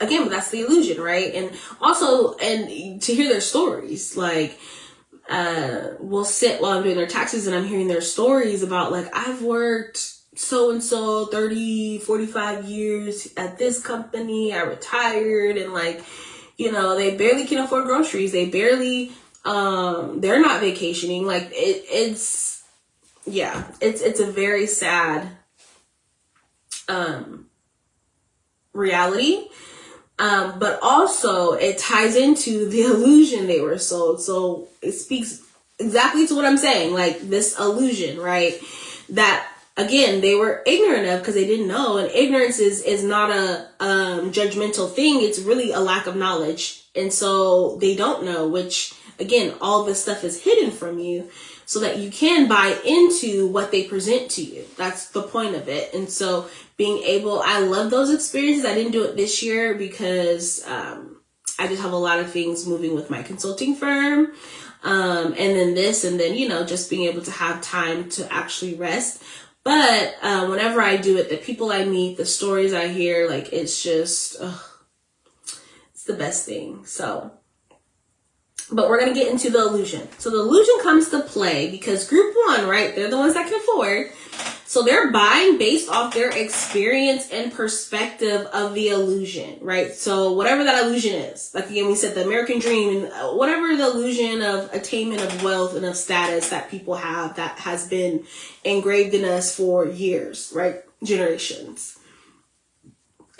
Again, but that's the illusion, right? And also, and to hear their stories, like, we'll sit while I'm doing their taxes and I'm hearing their stories about like, I've worked so-and-so 30, 45 years at this company, I retired, and like, You know, they barely can afford groceries. They barely, they're not vacationing. Like it's a very sad, reality. But also it ties into the illusion they were sold. So it speaks exactly to what I'm saying, like this illusion, right? That again, they were ignorant of because they didn't know. And ignorance is not a judgmental thing. It's really a lack of knowledge. And so they don't know, which again, all this stuff is hidden from you so that you can buy into what they present to you. That's the point of it. And so I love those experiences. I didn't do it this year because I just have a lot of things moving with my consulting firm. And then just being able to have time to actually rest. But whenever I do it, the people I meet, the stories I hear, like it's just, it's the best thing. So, but we're going to get into the illusion. So the illusion comes to play because group one, right? They're the ones that can afford. So they're buying based off their experience and perspective of the illusion, right? So whatever that illusion is, like again, we said the American dream and whatever the illusion of attainment of wealth and of status that people have that has been engraved in us for years, right? Generations.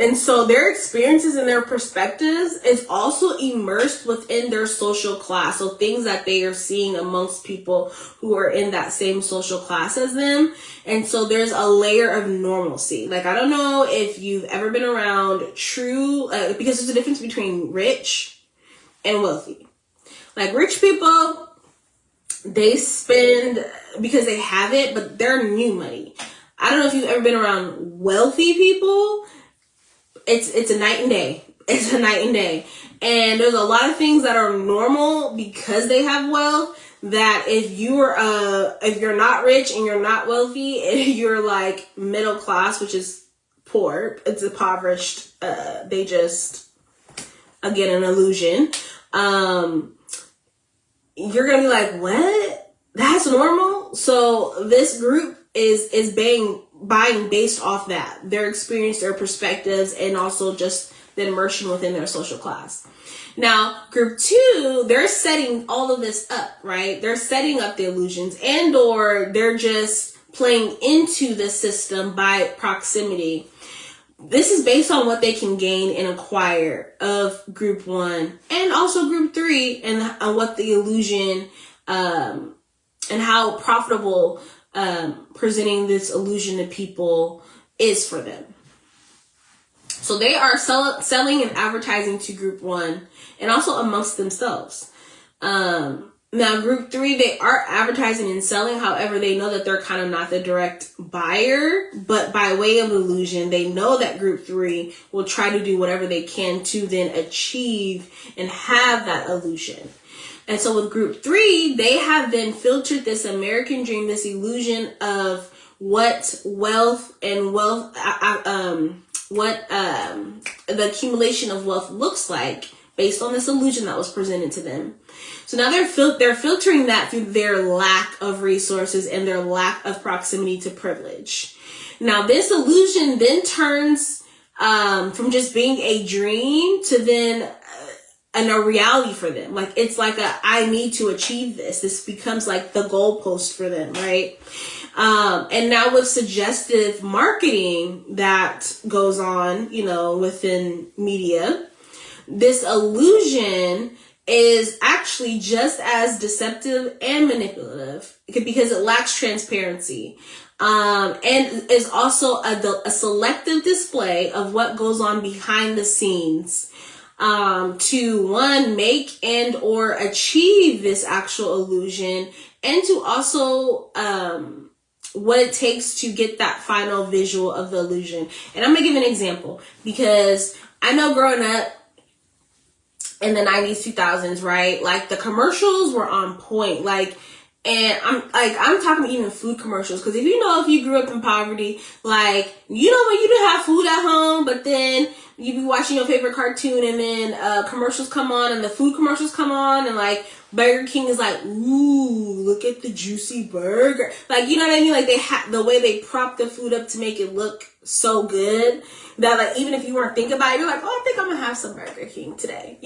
And so their experiences and their perspectives is also immersed within their social class. So things that they are seeing amongst people who are in that same social class as them. And so there's a layer of normalcy. Like, I don't know if you've ever been around because there's a difference between rich and wealthy. Like rich people, they spend because they have it, but they're new money. I don't know if you've ever been around wealthy people. It's a night and day. It's a night and day. And there's a lot of things that are normal because they have wealth that if you're not rich and you're not wealthy, if you're like middle class, which is poor, it's impoverished, they just, again, an illusion. You're going to be like, what? That's normal? So this group is buying based off that, their experience, their perspectives, and also just the immersion within their social class. Now, group two, they're setting all of this up, right? They're setting up the illusions or they're just playing into the system by proximity. This is based on what they can gain and acquire of group one and also group three and what the illusion and how profitable presenting this illusion to people is for them. So they are selling and advertising to group one and also amongst themselves. Now group three, they are advertising and selling. However, they know that they're kind of not the direct buyer, but by way of illusion, they know that group three will try to do whatever they can to then achieve and have that illusion. And so with group three, they have then filtered this American dream, this illusion of what wealth and the accumulation of wealth looks like based on this illusion that was presented to them. So now they're filtering that through their lack of resources and their lack of proximity to privilege. Now this illusion then turns from just being a dream to then and a reality for them. Like it's like I need to achieve this. This becomes like the goalpost for them, right? And now with suggestive marketing that goes on, within media, this illusion is actually just as deceptive and manipulative because it lacks transparency. And is also a selective display of what goes on behind the scenes. To one, make and or achieve this actual illusion, and to also what it takes to get that final visual of the illusion. And I'm gonna give an example because I know growing up in the 90s, 2000s, right? Like the commercials were on point. Like, And I'm talking even food commercials, because if you grew up in poverty, like, when you didn't have food at home, but then you be watching your favorite cartoon, and then commercials come on, and the food commercials come on, and like Burger King is like, ooh, look at the juicy burger. Like, you know what I mean? Like, the way they prop the food up to make it look so good that, like, even if you weren't thinking about it, you're like, oh, I think I'm gonna have some Burger King today,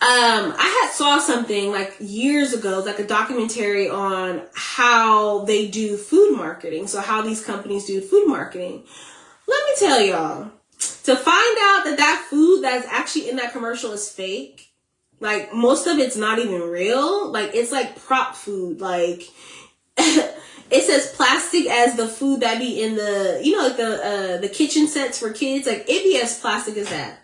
I had saw something like years ago, like a documentary on how they do food marketing. So how these companies do food marketing. Let me tell y'all, to find out that food that's actually in that commercial is fake, like most of it's not even real. Like, it's like prop food. Like, it says plastic as the food that be in the, like the kitchen sets for kids. Like, it be as plastic as that.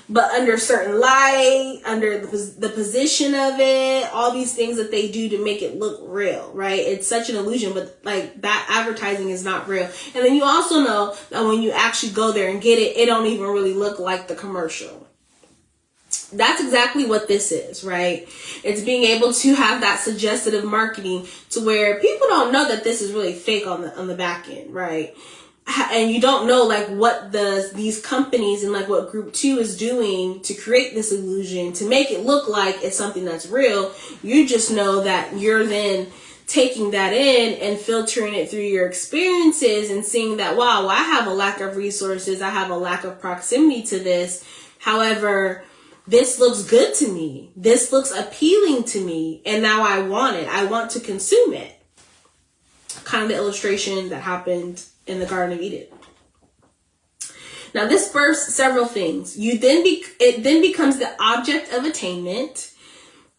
But under certain light, under the position of it, all these things that they do to make it look real, right? It's such an illusion, but like that advertising is not real. And then you also know that when you actually go there and get it, it don't even really look like the commercial. That's exactly what this is, right? It's being able to have that suggestive marketing to where people don't know that this is really fake on the back end, right? And you don't know like what these companies and like what Group 2 is doing to create this illusion to make it look like it's something that's real. You just know that you're then taking that in and filtering it through your experiences and seeing that, wow, I have a lack of resources. I have a lack of proximity to this. However, this looks good to me. This looks appealing to me. And now I want it. I want to consume it. Kind of the illustration that happened in the Garden of Eden. Now, this bursts several things. It then becomes the object of attainment.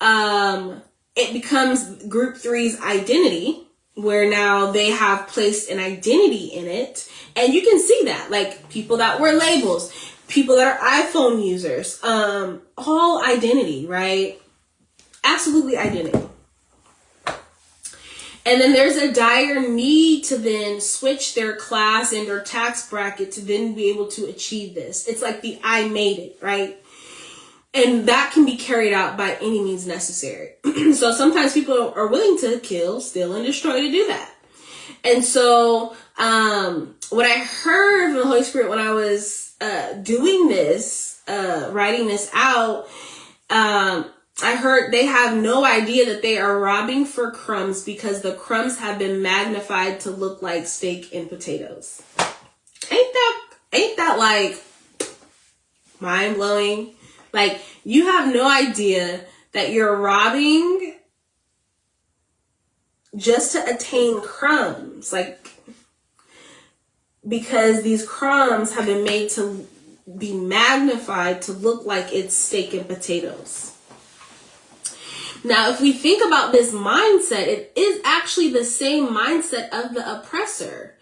It becomes Group 3's identity, where now they have placed an identity in it. And you can see that, like people that wear labels, people that are iPhone users, all identity, right? Absolutely identity. And then there's a dire need to then switch their class and their tax bracket to then be able to achieve this. It's like the I made it, right? And that can be carried out by any means necessary. So sometimes people are willing to kill, steal, and destroy to do that. And so what I heard from the Holy Spirit when I was doing this, writing this out, I heard they have no idea that they are robbing for crumbs because the crumbs have been magnified to look like steak and potatoes. Ain't that like mind blowing? Like, you have no idea that you're robbing just to attain crumbs, like, because these crumbs have been made to be magnified to look like it's steak and potatoes. Now, if we think about this mindset, it is actually the same mindset of the oppressor,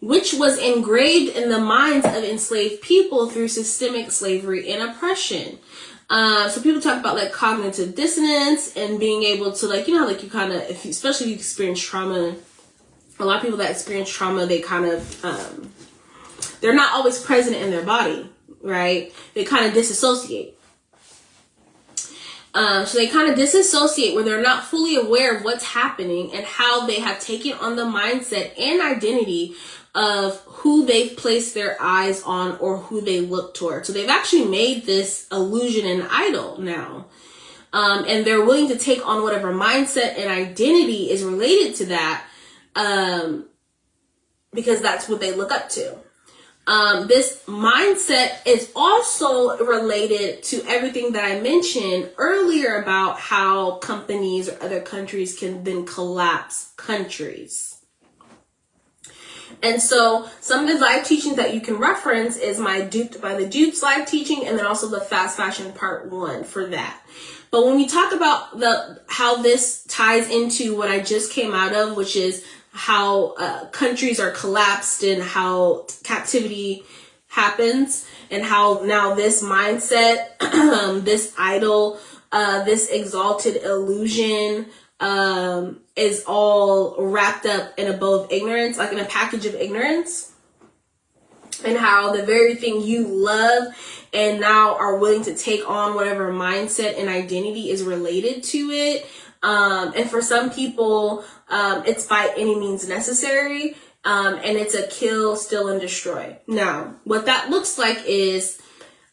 which was engraved in the minds of enslaved people through systemic slavery and oppression. So people talk about like cognitive dissonance and being able to like, like you kind of, especially if you experience trauma, a lot of people that experience trauma, they kind of, they're not always present in their body, right? They kind of disassociate. So they kind of disassociate where they're not fully aware of what's happening and how they have taken on the mindset and identity of who they've placed their eyes on or who they look toward. So they've actually made this illusion an idol now. And they're willing to take on whatever mindset and identity is related to that, because that's what they look up to. This mindset is also related to everything that I mentioned earlier about how companies or other countries can then collapse countries. And so some of the live teachings that you can reference is my Duped by the Dupes live teaching, and then also the Fast Fashion Part 1 for that. But when we talk about how this ties into what I just came out of, which is how countries are collapsed and how captivity happens, and how now this mindset, this idol, this exalted illusion is all wrapped up in a bowl of ignorance, like in a package of ignorance, and how the very thing you love and now are willing to take on whatever mindset and identity is related to it, And for some people, it's by any means necessary. And it's a kill, steal, and destroy. Now, what that looks like is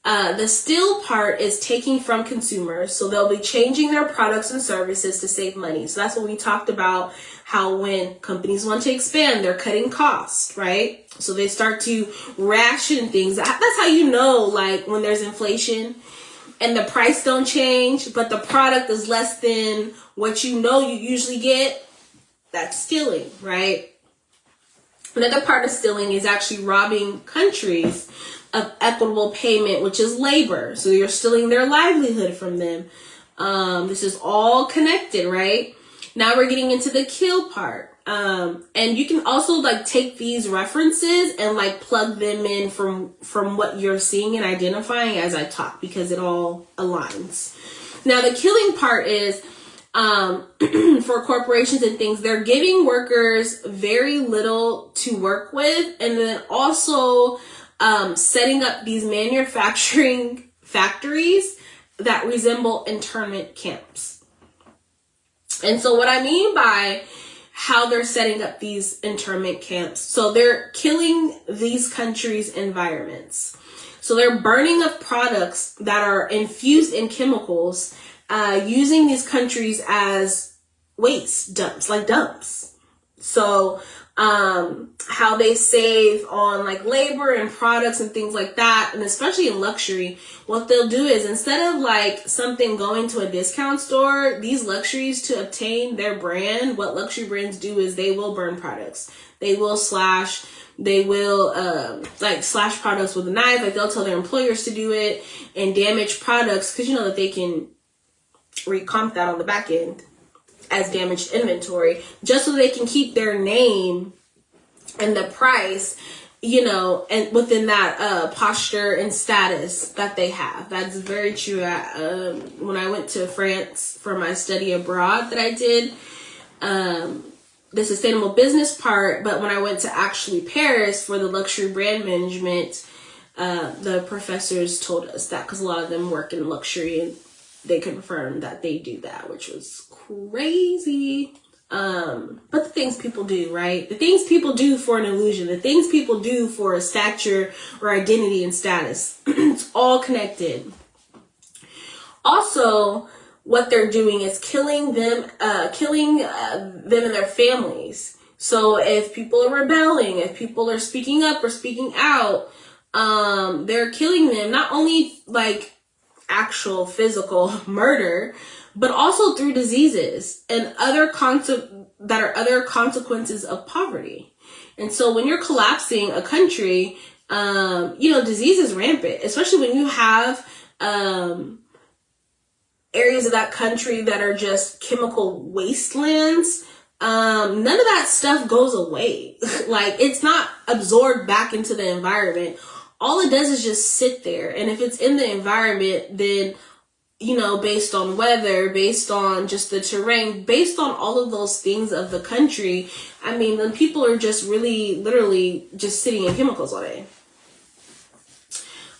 the steal part is taking from consumers. So they'll be changing their products and services to save money. So that's what we talked about, how when companies want to expand, they're cutting costs, right? So they start to ration things. That's how you know, like, when there's inflation and the price don't change, but the product is less than what you know you usually get. That's stealing, right? Another part of stealing is actually robbing countries of equitable payment, which is labor. So you're stealing their livelihood from them. This is all connected, right? Now we're getting into the kill part. And you can also like take these references and like plug them in from what you're seeing and identifying as I talk, because it all aligns. Now the killing part is for corporations and things, they're giving workers very little to work with, and then also setting up these manufacturing factories that resemble internment camps. And so what I mean by how they're setting up these internment camps, so they're killing these countries' environments. So they're burning of products that are infused in chemicals, using these countries as waste dumps, like dumps. So how they save on like labor and products and things like that, and especially in luxury, what they'll do is instead of like something going to a discount store, these luxuries, to obtain their brand, what luxury brands do is they will burn products. They will slash products with a knife. Like they'll tell their employers to do it and damage products, because you know that they can recomp that on the back end as damaged inventory, just so they can keep their name and the price, you know, and within that posture and status that they have. That's very true. When I went to France for my study abroad that I did, the sustainable business part, but when I went to actually Paris for the luxury brand management, the professors told us that, because a lot of them work in luxury, and they confirmed that they do that, which was crazy. But the things people do, right? The things people do for an illusion, the things people do for a stature or identity and status, it's all connected. Also, what they're doing is killing them and their families. So if people are rebelling, if people are speaking up or speaking out, they're killing them, not only like actual physical murder, but also through diseases and other consequences of poverty. And so when you're collapsing a country, disease is rampant, especially when you have areas of that country that are just chemical wastelands. None of that stuff goes away. Like, it's not absorbed back into the environment. All it does is just sit there. And if it's in the environment, then, you know, based on weather, based on just the terrain, based on all of those things of the country, I mean, then people are just really, literally just sitting in chemicals all day.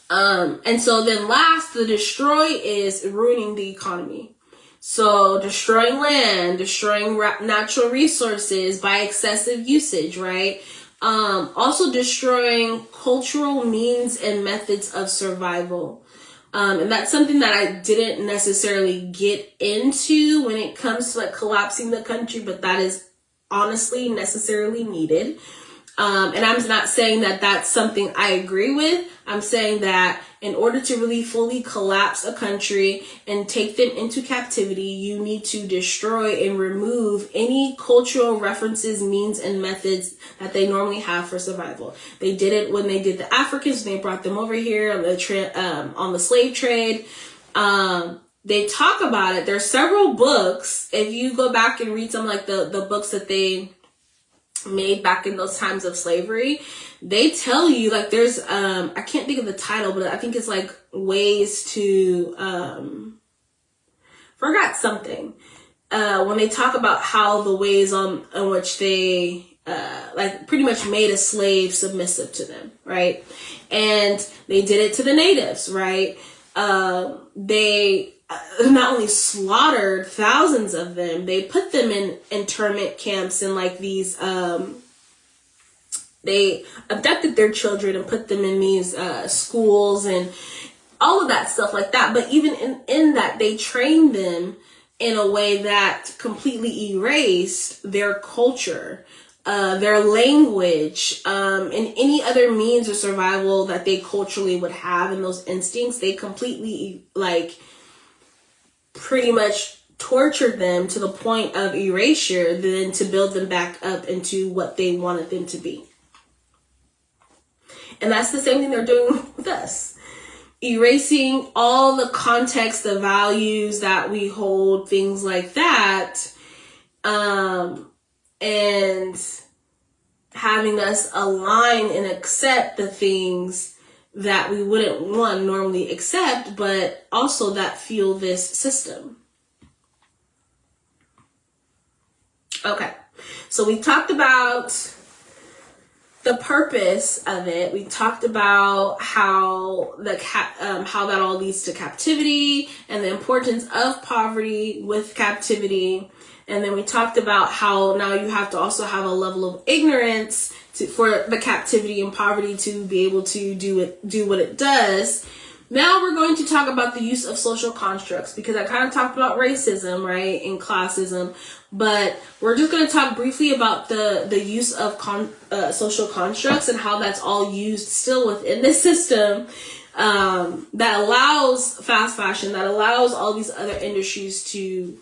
And so then last, the destroy is ruining the economy. So destroying land, destroying natural resources by excessive usage, right? Also destroying cultural means and methods of survival. And that's something that I didn't necessarily get into when it comes to like collapsing the country, but that is honestly necessarily needed. And I'm not saying that that's something I agree with. I'm saying that in order to really fully collapse a country and take them into captivity, you need to destroy and remove any cultural references, means, and methods that they normally have for survival. They did it when they did the Africans, when they brought them over here on the slave trade. They talk about it. There's several books. If you go back and read some like the books that they made back in those times of slavery, they tell you like there's I can't think of the title, but I think it's like ways to forgot something, when they talk about how the ways on which they like pretty much made a slave submissive to them, right? And they did it to the natives, right? They not only slaughtered thousands of them, they put them in internment camps and like these, they abducted their children and put them in these schools and all of that stuff like that. But even in that, they trained them in a way that completely erased their culture, their language, and any other means of survival that they culturally would have, and those instincts. They completely, like, pretty much tortured them to the point of erasure, then to build them back up into what they wanted them to be. And that's the same thing they're doing with us. Erasing all the context, the values that we hold, things like that, and having us align and accept the things that we wouldn't want normally accept, but also that fuel this system. Okay, so we talked about the purpose of it. We talked about how how that all leads to captivity and the importance of poverty with captivity. And then we talked about how now you have to also have a level of ignorance for the captivity and poverty to be able to do what it does. Now we're going to talk about the use of social constructs, because I kind of talked about racism, right, and classism, but we're just going to talk briefly about the use of social constructs and how that's all used still within this system that allows fast fashion, that allows all these other industries to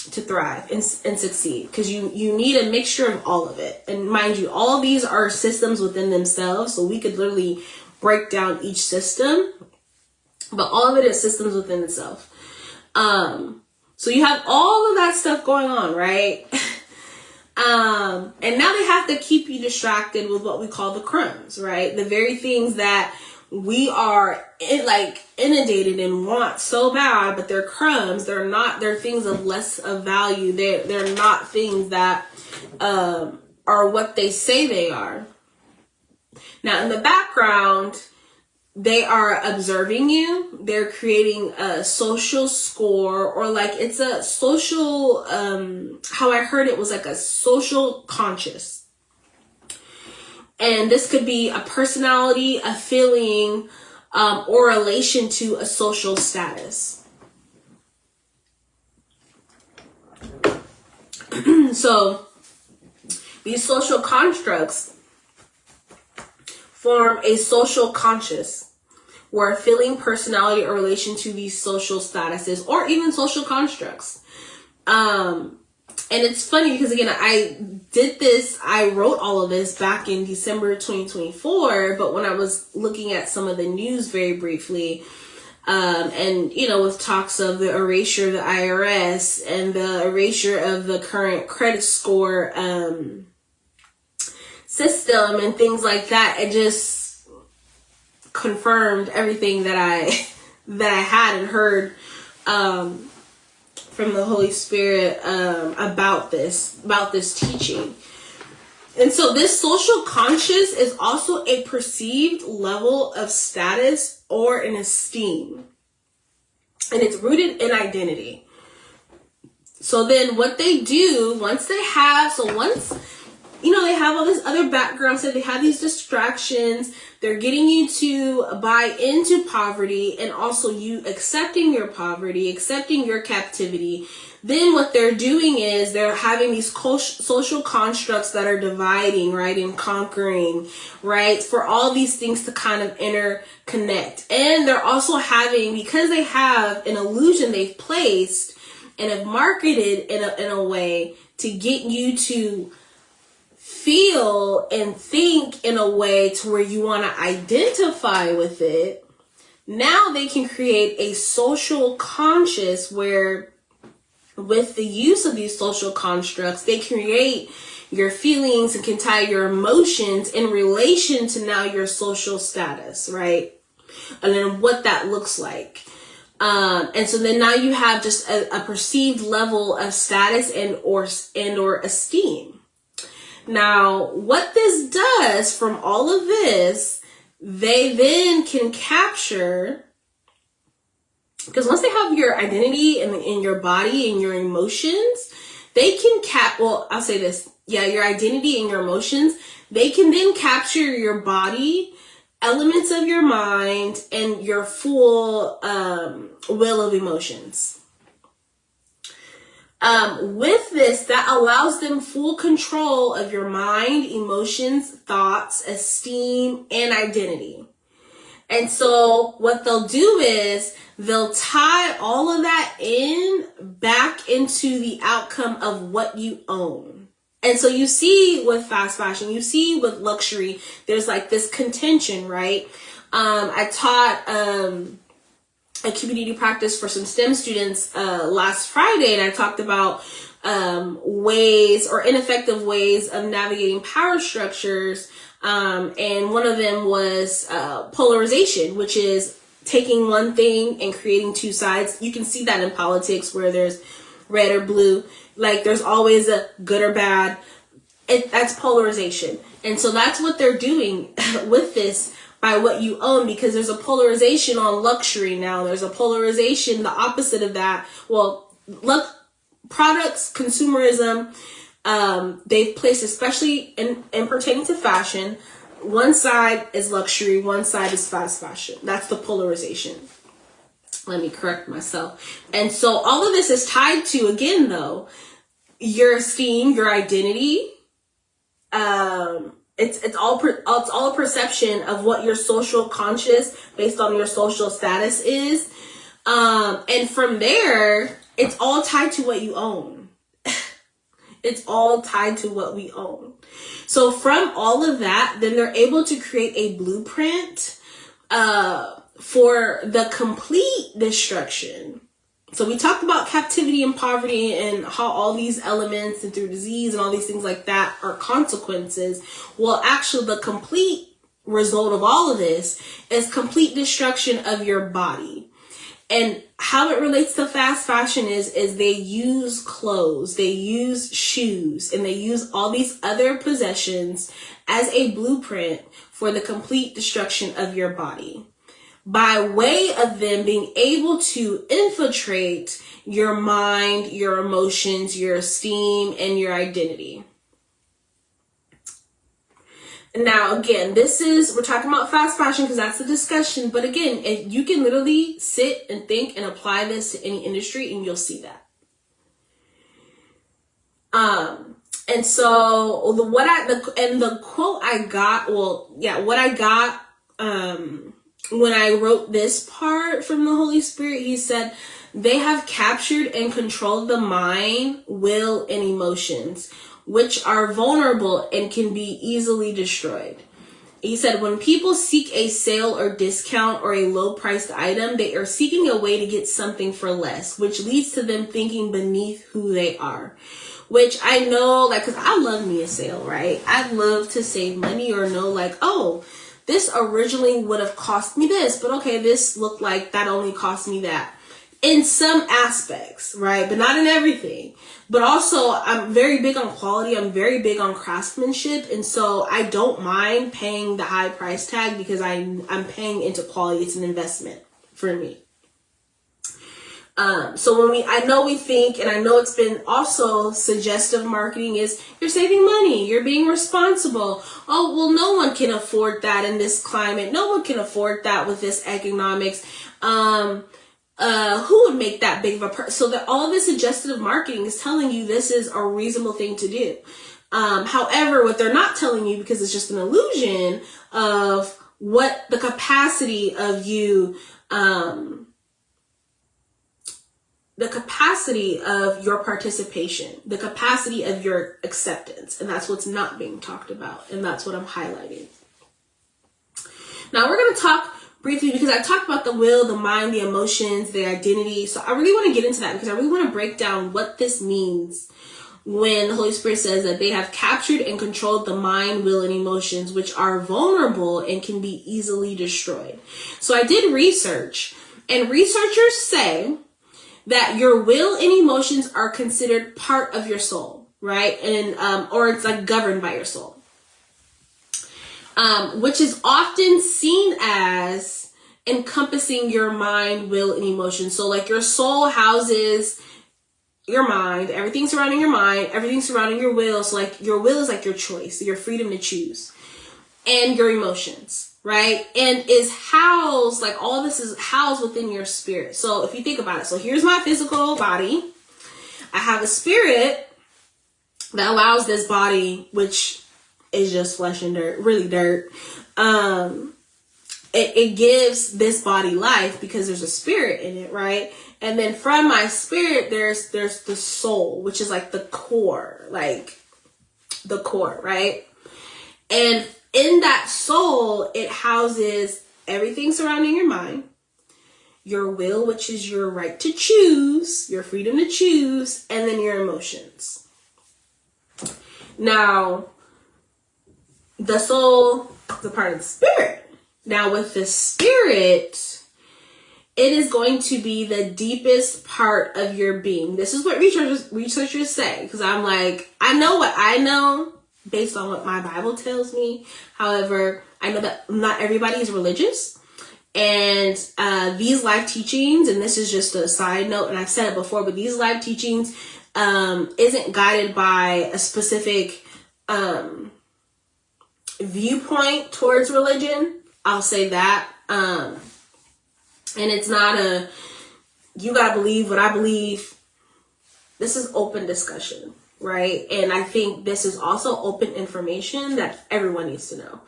thrive and succeed, because you need a mixture of all of it. And mind you, all of these are systems within themselves, so we could literally break down each system, but all of it is systems within itself. So you have all of that stuff going on, right? And now they have to keep you distracted with what we call the crumbs, right? The very things that we are inundated and want so bad, but they're crumbs. They're things of less of value. They're not things that are what they say they are. Now in the background, they are observing you. They're creating a social score, or like it's a social, how I heard it was like a social conscious. And this could be a personality, a feeling, or relation to a social status. So these social constructs form a social conscious, where a feeling, personality, or relation to these social statuses or even social constructs. And it's funny because, again, I wrote all of this back in December 2024, but when I was looking at some of the news very briefly, and, with talks of the erasure of the IRS and the erasure of the current credit score system and things like that, it just confirmed everything that I had and heard from the Holy Spirit about this teaching. And so this social conscious is also a perceived level of status or an esteem. And it's rooted in identity. So then what they do, once they have all this other background, so they have these distractions, they're getting you to buy into poverty, and also you accepting your poverty, accepting your captivity. Then what they're doing is they're having these social constructs that are dividing, right, and conquering, right, for all these things to kind of interconnect. And they're also having, because they have an illusion they've placed and have marketed in a way to get you to feel and think in a way to where you want to identify with it. Now they can create a social conscious where, with the use of these social constructs, they create your feelings and can tie your emotions in relation to now your social status, right? And then what that looks like. And so then now you have just a perceived level of status and or esteem. Now, what this does from all of this, they then can capture Because once they have your identity and in your body and your emotions, they can I'll say this. Yeah, your identity and your emotions, they can then capture your body, elements of your mind, and your full will of emotions. With this, that allows them full control of your mind, emotions, thoughts, esteem, and identity. And so what they'll do is they'll tie all of that back into the outcome of what you own. And so you see with fast fashion, you see with luxury, there's like this contention, right? I taught a community practice for some STEM students last Friday, and I talked about ways or ineffective ways of navigating power structures. And one of them was polarization, which is taking one thing and creating two sides. You can see that in politics where there's red or blue. Like there's always a good or bad. That's polarization. And so that's what they're doing with this by what you own, because there's a polarization on luxury now. There's a polarization, the opposite of that. Well, products, consumerism, they've placed, especially in pertaining to fashion, one side is luxury, one side is fast fashion. That's the polarization. Let me correct myself. And so all of this is tied to, again, though, your esteem, your identity. It's all a perception of what your social conscious based on your social status is. And from there, it's all tied to what you own. It's all tied to what we own. So from all of that, then they're able to create a blueprint for the complete destruction. So we talked about captivity and poverty and how all these elements and through disease and all these things like that are consequences. Well, actually, the complete result of all of this is complete destruction of your body. And how it relates to fast fashion is they use clothes, they use shoes, and they use all these other possessions as a blueprint for the complete destruction of your body, by way of them being able to infiltrate your mind, your emotions, your esteem, and your identity. Now, again, we're talking about fast fashion because that's the discussion. But again, if you can literally sit and think and apply this to any industry and you'll see that. And so the quote I got, what I got, when I wrote this part from the Holy Spirit, he said, they have captured and controlled the mind, will, and emotions, which are vulnerable and can be easily destroyed. He said, when people seek a sale or discount or a low-priced item, they are seeking a way to get something for less, which leads to them thinking beneath who they are. Which I know, because I love me a sale, right? I love to save money or know, oh, this originally would have cost me this, but okay, this looked like that only cost me that. In some aspects, right? But not in everything. But also, I'm very big on quality. I'm very big on craftsmanship. And so I don't mind paying the high price tag because I'm paying into quality. It's an investment for me. So I know we think, and I know it's been also suggestive marketing is you're saving money, you're being responsible. Oh, well, no one can afford that in this climate. No one can afford that with this economics. Who would make that big of a so that all of this suggestive marketing is telling you this is a reasonable thing to do. However, what they're not telling you, because it's just an illusion of what the capacity of you, the capacity of your participation, the capacity of your acceptance. And that's what's not being talked about. And that's what I'm highlighting. Now we're going to talk briefly, because I talked about the will, the mind, the emotions, the identity. So I really want to get into that because I really want to break down what this means when the Holy Spirit says that they have captured and controlled the mind, will, and emotions, which are vulnerable and can be easily destroyed. So I did research, and researchers say that your will and emotions are considered part of your soul, right? And or it's governed by your soul. Which is often seen as encompassing your mind, will, and emotion. So like your soul houses your mind, everything surrounding your mind, everything surrounding your will. So like your will is like your choice, your freedom to choose, and your emotions, right? And is housed, like all this is housed within your spirit. So if you think about it, so here's my physical body. I have a spirit that allows this body, which is just flesh and dirt, really dirt. It gives this body life because there's a spirit in it, right? And then from my spirit, there's the soul, which is like the core, right? And in that soul, it houses everything surrounding your mind, your will, which is your right to choose, your freedom to choose, and then your emotions. Now, the soul is a part of the spirit. Now, with the spirit, it is going to be the deepest part of your being. This is what researchers say, because I'm like, I know what I know based on what my Bible tells me. However, I know that not everybody is religious. And these live teachings, and this is just a side note, and I've said it before, but these live teachings isn't guided by a specific viewpoint towards religion. I'll say that. And it's not you gotta believe what I believe. This is open discussion, right? And I think this is also open information that everyone needs to know.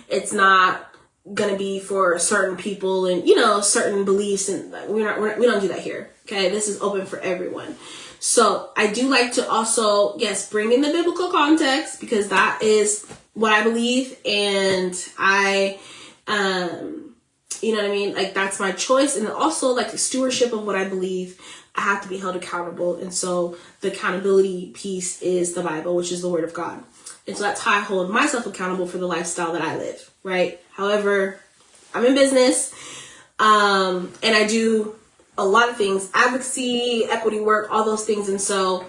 It's not gonna be for certain people and, certain beliefs, and we don't do that here. Okay. This is open for everyone. So I do like to also, yes, bring in the biblical context, because that is what I believe. And I, you know what I mean? Like, that's my choice. And also, like, the stewardship of what I believe, I have to be held accountable. And so the accountability piece is the Bible, which is the word of God. And so that's how I hold myself accountable for the lifestyle that I live, right? However, I'm in business, and I do a lot of things, advocacy, equity work, all those things. And so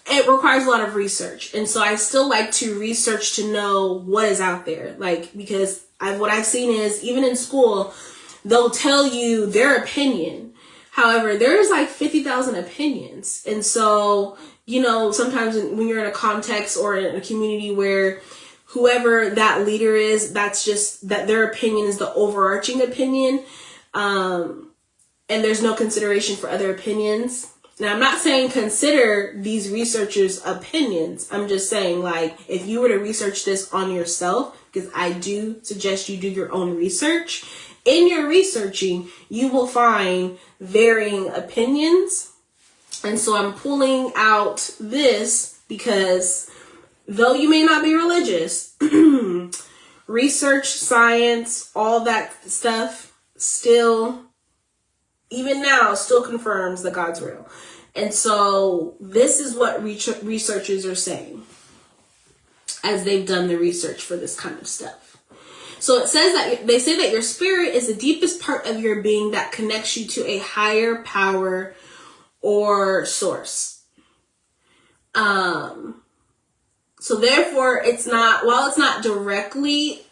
it requires a lot of research. And so I still like to research to know what is out there. Like, because what I've seen is, even in school, they'll tell you their opinion. However, there's like 50,000 opinions. And so, sometimes when you're in a context or in a community where whoever that leader is, that's just that their opinion is the overarching opinion. And there's no consideration for other opinions. Now, I'm not saying consider these researchers' opinions. I'm just saying, like, if you were to research this on yourself, because I do suggest you do your own research, in your researching, you will find varying opinions. And so I'm pulling out this because though you may not be religious, research, science, all that stuff still, even now, still confirms that God's real. And so this is what researchers are saying as they've done the research for this kind of stuff. So it says that they say that your spirit is the deepest part of your being that connects you to a higher power or source. So therefore, while it's not directly,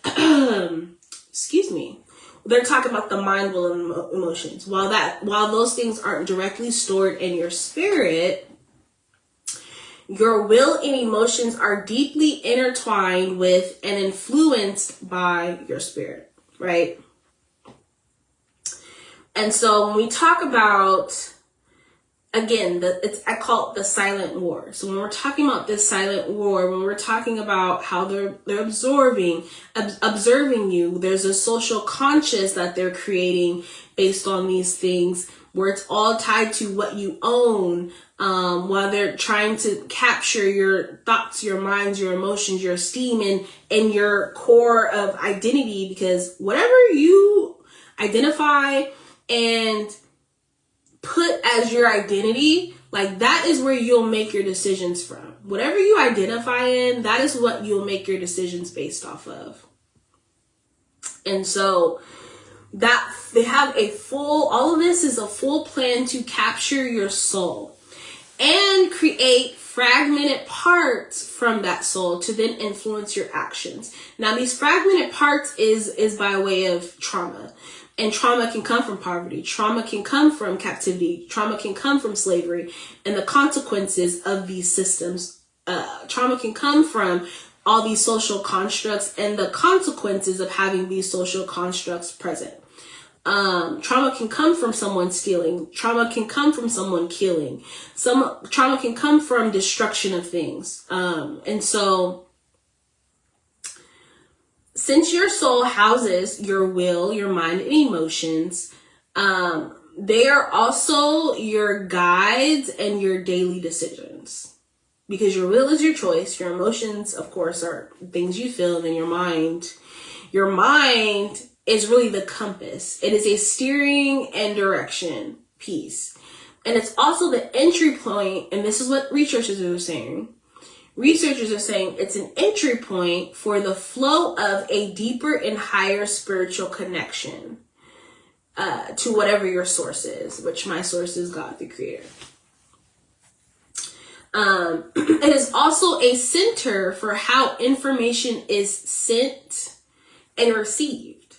excuse me, they're talking about the mind, will, and emotions. While those things aren't directly stored in your spirit, your will and emotions are deeply intertwined with and influenced by your spirit, right? And so when we talk about, again, I call it the silent war. So when we're talking about this silent war, when we're talking about how they're observing you, there's a social conscious that they're creating based on these things, where it's all tied to what you own, while they're trying to capture your thoughts, your minds, your emotions, your esteem, and your core of identity, because whatever you identify and put as your identity, like, that is where you'll make your decisions from. Whatever you identify in, that is what you'll make your decisions based off of. And so that they have all of this is a full plan to capture your soul and create fragmented parts from that soul to then influence your actions. Now, these fragmented parts is by way of trauma. And trauma can come from poverty. Trauma can come from captivity. Trauma can come from slavery and the consequences of these systems. Trauma can come from all these social constructs and the consequences of having these social constructs present. Trauma can come from someone stealing. Trauma can come from someone killing. Trauma can come from destruction of things. And so, since your soul houses your will, your mind, and emotions, they are also your guides and your daily decisions. Because your will is your choice. Your emotions, of course, are things you feel. And then your mind is really the compass. It is a steering and direction piece. And it's also the entry point. And this is what researchers are saying. Researchers are saying it's an entry point for the flow of a deeper and higher spiritual connection to whatever your source is, which my source is God, the Creator. It is also a center for how information is sent and received.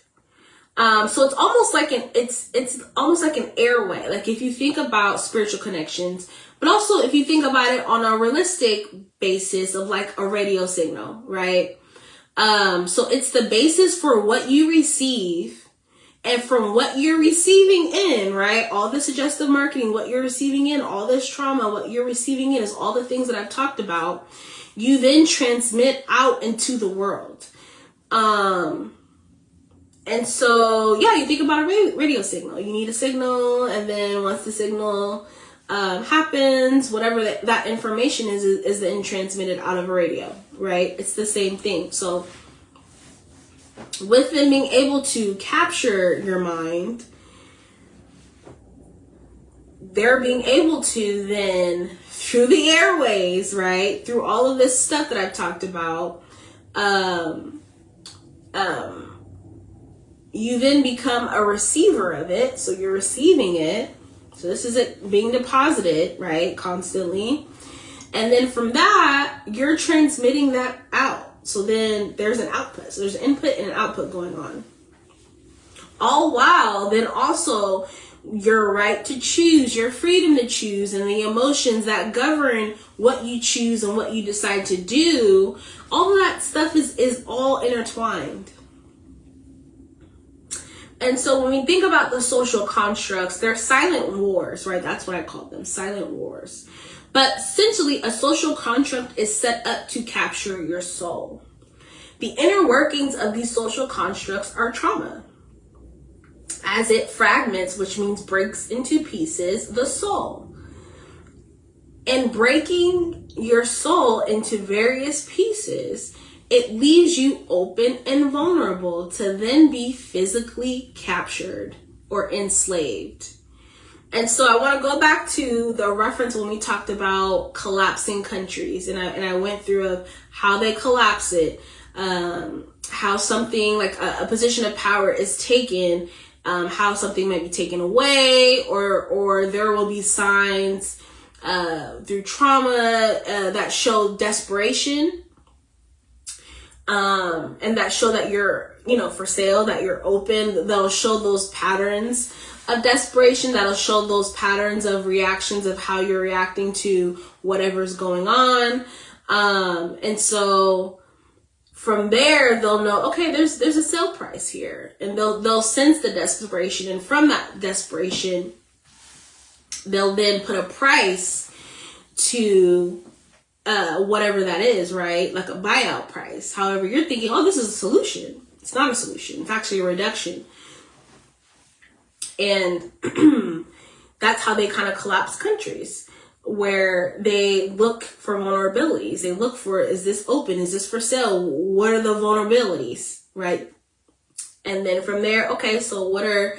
So it's almost like it's almost like an airway. Like if you think about spiritual connections, but also if you think about it on a realistic basis of like a radio signal, right? So it's the basis for what you receive. And from what you're receiving in, right, all the suggestive marketing, what you're receiving in, all this trauma, what you're receiving in is all the things that I've talked about. You then transmit out into the world. And so, yeah, you think about a radio signal. You need a signal, and then once the signal happens, whatever that information is then transmitted out of a radio, right? It's the same thing. So with them being able to capture your mind, they're being able to then, through the airways, right, through all of this stuff that I've talked about, you then become a receiver of it. So you're receiving it. So this is it being deposited, right, constantly. And then from that, you're transmitting that out. So then there's an output. So there's an input and an output going on. All while then also your right to choose, your freedom to choose, and the emotions that govern what you choose and what you decide to do, all of that stuff is all intertwined. And so when we think about the social constructs, they're silent wars, right? That's what I call them, silent wars. But essentially, a social construct is set up to capture your soul. The inner workings of these social constructs are trauma, as it fragments, which means breaks into pieces, the soul. And breaking your soul into various pieces, it leaves you open and vulnerable to then be physically captured or enslaved. And so I want to go back to the reference when we talked about collapsing countries, and I went through of how they collapse it, how something like a position of power is taken, how something might be taken away, or there will be signs through trauma that show desperation, and that show that you're, for sale, that you're open. They'll show those patterns of desperation, that'll show those patterns of reactions of how you're reacting to whatever's going on. And so from there, they'll know, okay, there's a sale price here, and they'll sense the desperation. And from that desperation, they'll then put a price to whatever that is, right? Like a buyout price. However, you're thinking, oh, this is a solution. It's not a solution. It's actually a reduction. And that's how they kind of collapse countries, where they look for vulnerabilities. They look for, is this open? Is this for sale? What are the vulnerabilities, right? And then from there, okay, so what are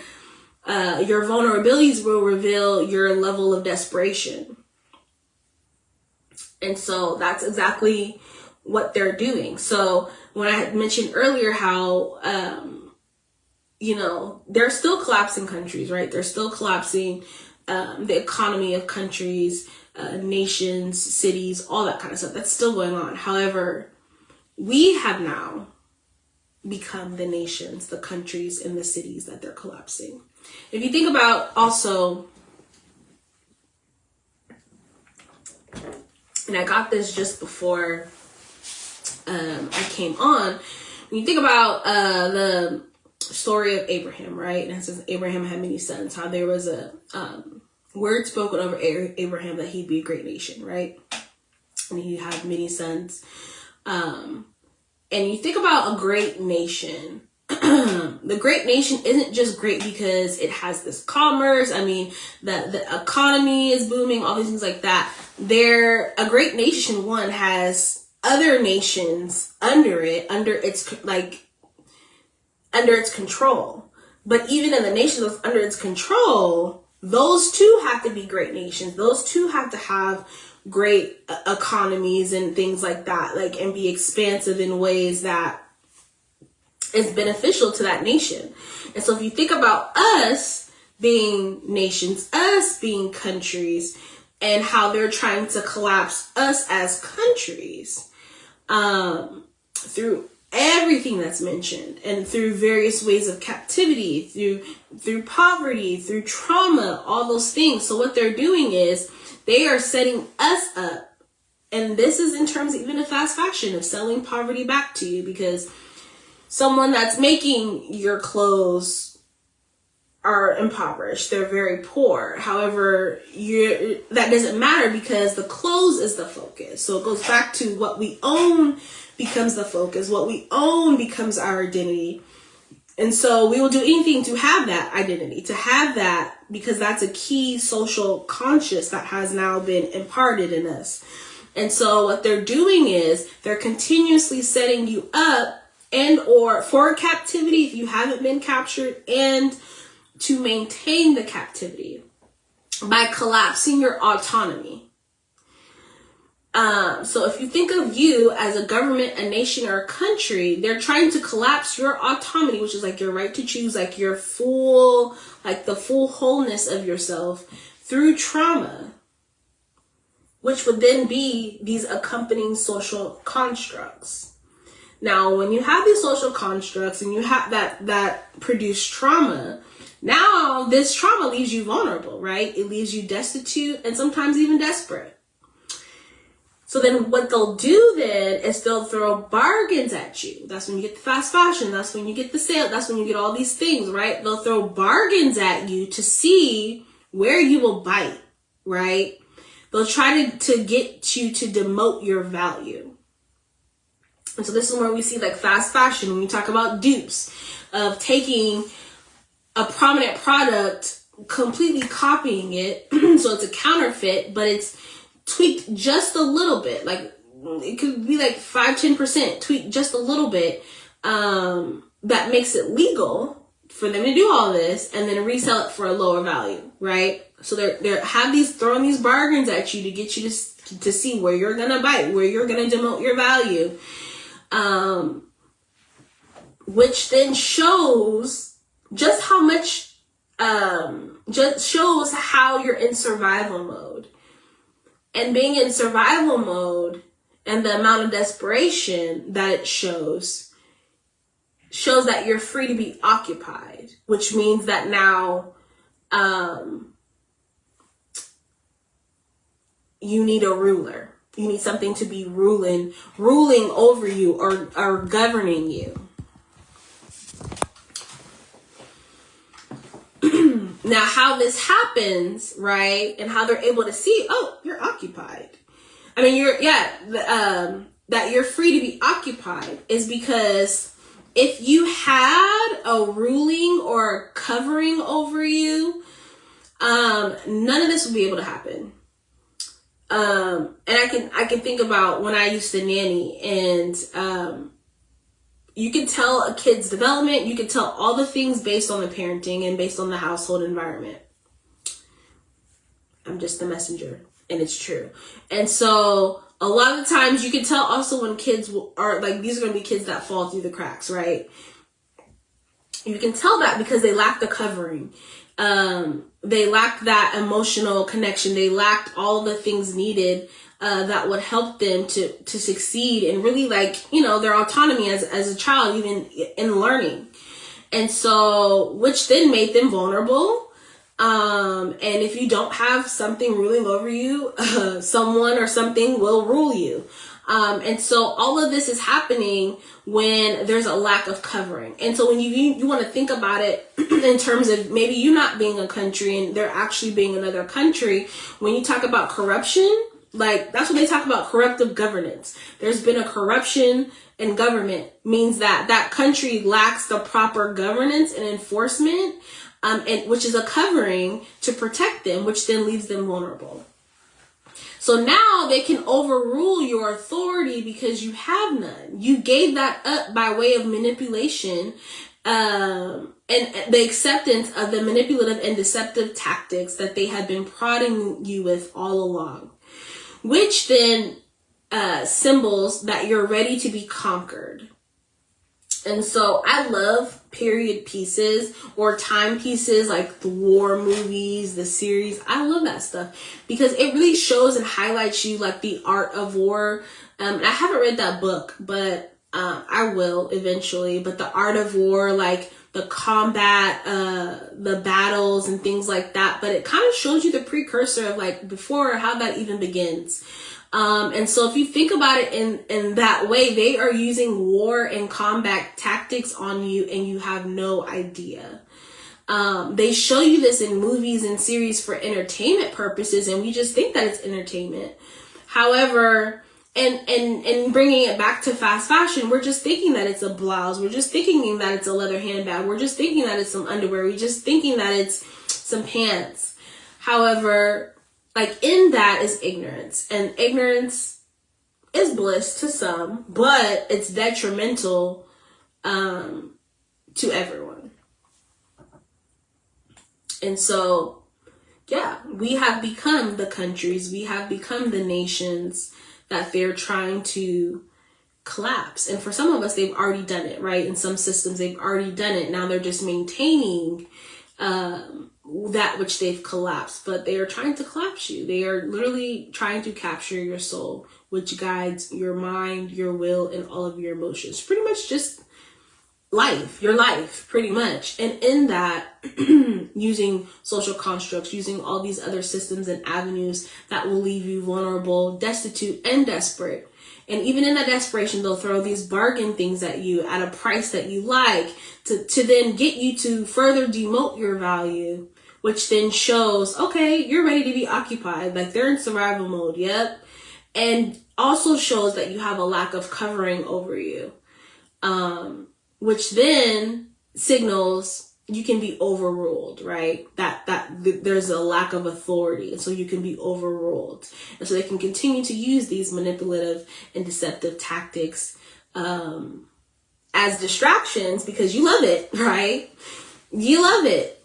your vulnerabilities will reveal your level of desperation. And so that's exactly what they're doing. So when I had mentioned earlier how, they're still collapsing countries, right? They're still collapsing the economy of countries, nations, cities, all that kind of stuff. That's still going on. However, we have now become the nations, the countries, and the cities that they're collapsing. If you think about also, and I got this just before I came on, when you think about the story of Abraham, right? And it says Abraham had many sons, how there was a word spoken over Abraham that he'd be a great nation, right? And he had many sons. And you think about a great nation. The great nation isn't just great because it has this commerce. I mean, the economy is booming, all these things like that. A great nation, one, has other nations under its control. But even in the nation that's under its control, those two have to be great nations. Those two have to have great economies and things like that, like, and be expansive in ways that is beneficial to that nation. And so if you think about us being nations, us being countries, and how they're trying to collapse us as countries, through everything that's mentioned, and through various ways of captivity, through poverty, through trauma, all those things. So what they're doing is they are setting us up. And this is in terms even of fast fashion, of selling poverty back to you, because someone that's making your clothes are impoverished. They're very poor. However, that doesn't matter because the clothes is the focus. So it goes back to what we own becomes the focus. What we own becomes our identity. And so we will do anything to have that identity, to have that, because that's a key social conscious that has now been imparted in us. And so what they're doing is they're continuously setting you up and or for captivity if you haven't been captured, and to maintain the captivity by collapsing your autonomy. So if you think of you as a government, a nation, or a country, they're trying to collapse your autonomy, which is like your right to choose, like your full, like the full wholeness of yourself, through trauma, which would then be these accompanying social constructs. Now, when you have these social constructs and you have that produce trauma, now this trauma leaves you vulnerable, right? It leaves you destitute and sometimes even desperate. So then what they'll do then is they'll throw bargains at you. That's when you get the fast fashion. That's when you get the sale. That's when you get all these things, right? They'll throw bargains at you to see where you will bite, right? They'll try to get you to demote your value. And so this is where we see like fast fashion, when we talk about dupes, of taking a prominent product, completely copying it. So it's a counterfeit, but it's tweaked just a little bit. Like it could be like 5-10% tweaked just a little bit. That makes it legal for them to do all this and then resell it for a lower value, right? So they're throwing these bargains at you to get you to see where you're gonna bite, where you're gonna demote your value, which then shows just how much, just shows how you're in survival mode. And being in survival mode and the amount of desperation that it shows that you're free to be occupied, which means that now you need a ruler. You need something to be ruling over you or governing you. Now, how this happens, right, and how they're able to see, oh, you're occupied. I mean, that you're free to be occupied is because if you had a ruling or a covering over you, none of this would be able to happen. And I can think about when I used to nanny, and you can tell a kid's development, you can tell all the things based on the parenting and based on the household environment. I'm just the messenger, and it's true. And so a lot of the times you can tell also when kids are like, these are going to be kids that fall through the cracks, right? You can tell that because they lack the covering. They lacked that emotional connection. They lacked all the things needed that would help them to succeed and really like, you know, their autonomy as a child, even in learning. And so, which then made them vulnerable. And if you don't have something ruling over you, someone or something will rule you. And so all of this is happening when there's a lack of covering. And so when you want to think about it in terms of maybe you not being a country and there actually being another country, when you talk about corruption, like that's what they talk about, corruptive governance. There's been a corruption in government, means that that country lacks the proper governance and enforcement, and which is a covering to protect them, which then leaves them vulnerable. So now they can overrule your authority because you have none. You gave that up by way of manipulation, and the acceptance of the manipulative and deceptive tactics that they had been prodding you with all along, which then symbols that you're ready to be conquered. And so I love period pieces or time pieces like the war movies, the series. I love that stuff because it really shows and highlights you like the art of war. I haven't read that book, but I will eventually. But the art of war, like the combat, the battles and things like that. But it kind of shows you the precursor of like before how that even begins. And so if you think about it in that way, they are using war and combat tactics on you and you have no idea. They show you this in movies and series for entertainment purposes, and we just think that it's entertainment. However, and bringing it back to fast fashion, we're just thinking that it's a blouse. We're just thinking that it's a leather handbag. We're just thinking that it's some underwear. We're just thinking that it's some pants. However, like in that is ignorance, and ignorance is bliss to some, but it's detrimental to everyone. And so, yeah, we have become the countries, we have become the nations that they're trying to collapse. And for some of us, they've already done it, right? In some systems, they've already done it. Now they're just maintaining that which they've collapsed, but they are trying to collapse you. They are literally trying to capture your soul, which guides your mind, your will, and all of your emotions. Pretty much just life, your life, pretty much. And in that, using social constructs, using all these other systems and avenues that will leave you vulnerable, destitute, and desperate. And even in that desperation, they'll throw these bargain things at you at a price that you like to then get you to further demote your value, which then shows, okay, you're ready to be occupied. Like they're in survival mode. Yep. And also shows that you have a lack of covering over you, which then signals you can be overruled, right? That there's a lack of authority, and so you can be overruled. And so they can continue to use these manipulative and deceptive tactics as distractions because you love it, right? You love it.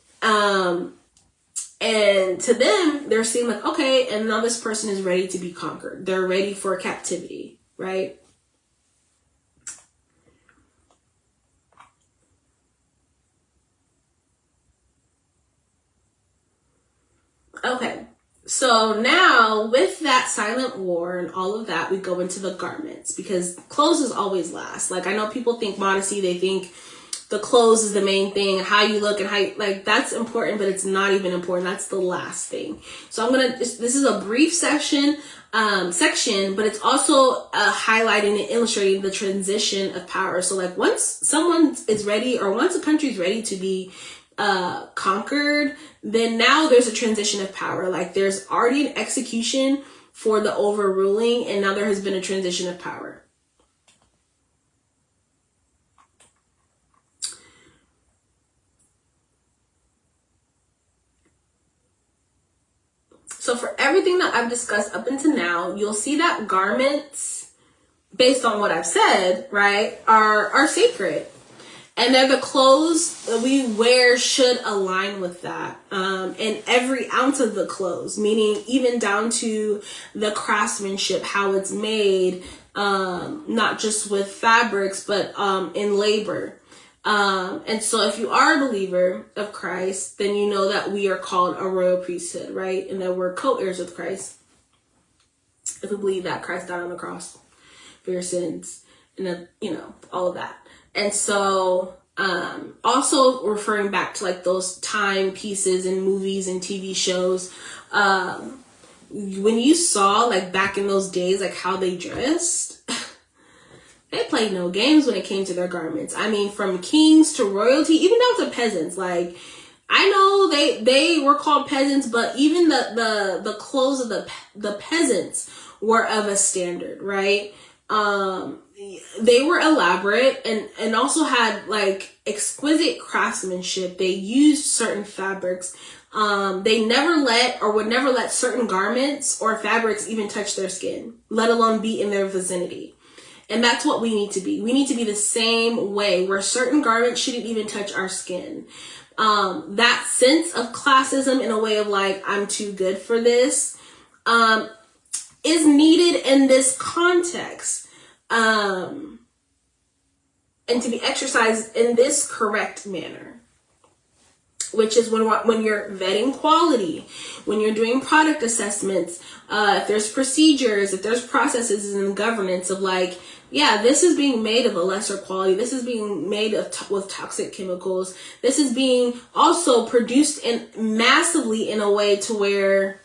And to them, they're seeing like, okay, and now this person is ready to be conquered. They're ready for captivity, right? Okay, so now with that silent war and all of that, we go into the garments because clothes is always last. Like I know people think modesty, they think the clothes is the main thing and how you look and how you, like that's important, but it's not even important. That's the last thing. So this is a brief section, but it's also highlighting and illustrating the transition of power. So like once someone is ready or once a country is ready to be conquered, then now there's a transition of power. Like there's already an execution for the overruling, and now there has been a transition of power. So for everything that I've discussed up until now, you'll see that garments, based on what I've said, right, are sacred. And they're the clothes that we wear should align with that. And every ounce of the clothes, meaning even down to the craftsmanship, how it's made, not just with fabrics, but in labor. And so if you are a believer of Christ, then you know that we are called a royal priesthood, right? And that we're co-heirs with Christ. if we believe that Christ died on the cross for your sins, and all of that. And so also referring back to like those timepieces in movies and TV shows, when you saw like back in those days like how they dressed, they played no games when it came to their garments. I mean, from kings to royalty, even down to peasants. Like, I know they were called peasants, but even the clothes of the peasants were of a standard, right? They were elaborate and also had like exquisite craftsmanship. They used certain fabrics. They would never let certain garments or fabrics even touch their skin, let alone be in their vicinity. And that's what we need to be. We need to be the same way, where certain garments shouldn't even touch our skin. That sense of classism in a way of like, I'm too good for this, is needed in this context. And to be exercised in this correct manner, which is when you're vetting quality, when you're doing product assessments, if there's procedures, if there's processes and governance of like, yeah, this is being made of a lesser quality. This is being made with toxic chemicals. This is being also produced massively in a way to where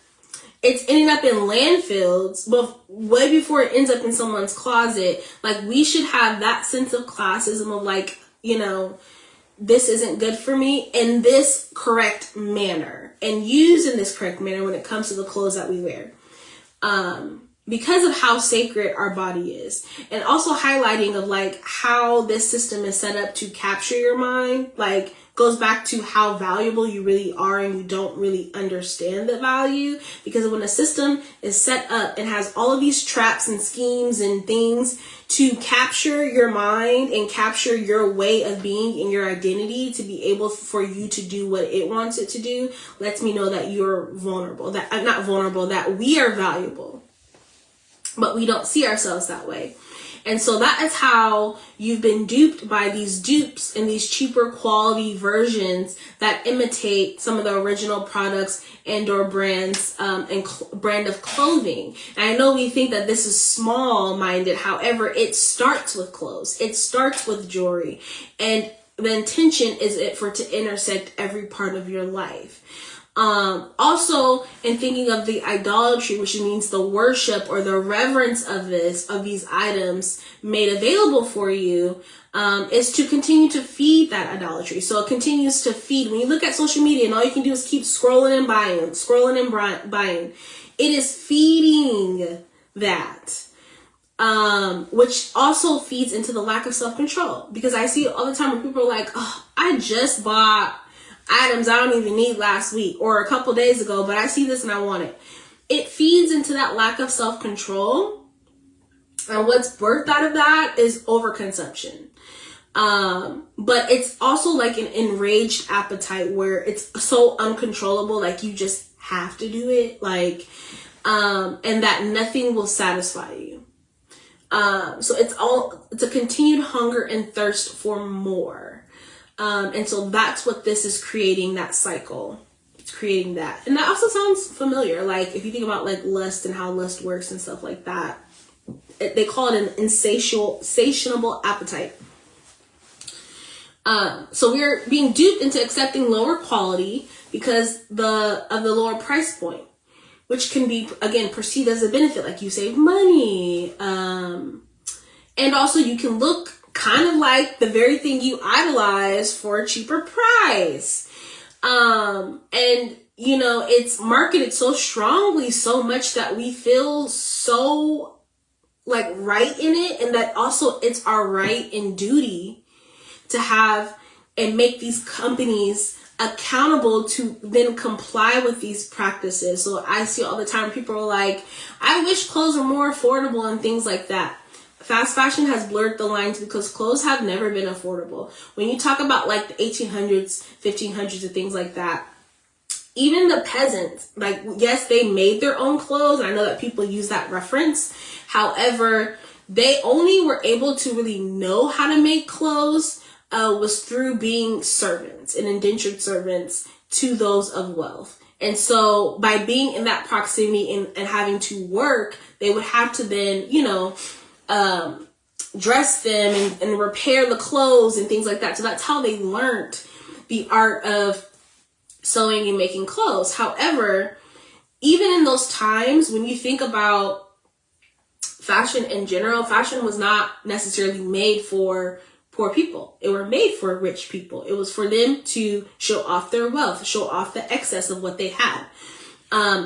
it's ending up in landfills, but way before it ends up in someone's closet. Like, we should have that sense of classism of like, this isn't good for me in this correct manner, and used in this correct manner when it comes to the clothes that we wear. Because of how sacred our body is, and also highlighting of like how this system is set up to capture your mind, like goes back to how valuable you really are, and you don't really understand the value. Because when a system is set up and has all of these traps and schemes and things to capture your mind and capture your way of being and your identity to be able for you to do what it wants it to do, lets me know that you're vulnerable, that we are valuable, but we don't see ourselves that way. And so that is how you've been duped by these dupes and these cheaper quality versions that imitate some of the original products and or brands and brand of clothing. And I know we think that this is small-minded. However, it starts with clothes. It starts with jewelry. And the intention is to intersect every part of your life. Also, in thinking of the idolatry, which means the worship or the reverence of these items made available for you, is to continue to feed that idolatry. So it continues to feed. When you look at social media and all you can do is keep scrolling and buying, it is feeding that. Which also feeds into the lack of self-control, because I see it all the time when people are like, oh, I just bought items I don't even need last week or a couple days ago, but I see this and I want it. It feeds into that lack of self-control. And what's birthed out of that is overconsumption. But it's also like an enraged appetite where it's so uncontrollable, like you just have to do it, like, and that nothing will satisfy you. So it's a continued hunger and thirst for more. And so that's what this is creating, that cycle. It's creating that. And that also sounds familiar. Like if you think about like lust and how lust works and stuff like that, they call it an insatiable appetite. So we're being duped into accepting lower quality because of the lower price point, which can be, again, perceived as a benefit. Like you save money. And also you can look kind of like the very thing you idolize for a cheaper price. And it's marketed so strongly, so much that we feel so like right in it. And that also it's our right and duty to have and make these companies accountable to then comply with these practices. So I see all the time people are like, I wish clothes were more affordable and things like that. Fast fashion has blurred the lines because clothes have never been affordable. When you talk about like the 1800s, 1500s and things like that, even the peasants, like, yes, they made their own clothes. I know that people use that reference. However, they only were able to really know how to make clothes was through being servants and indentured servants to those of wealth. And so by being in that proximity and having to work, they would have to then, dress them and repair the clothes and things like that. So that's how they learned the art of sewing and making clothes. However, even in those times, when you think about fashion in general, fashion was not necessarily made for poor people. It were made for rich people. It was for them to show off their wealth, show off the excess of what they had.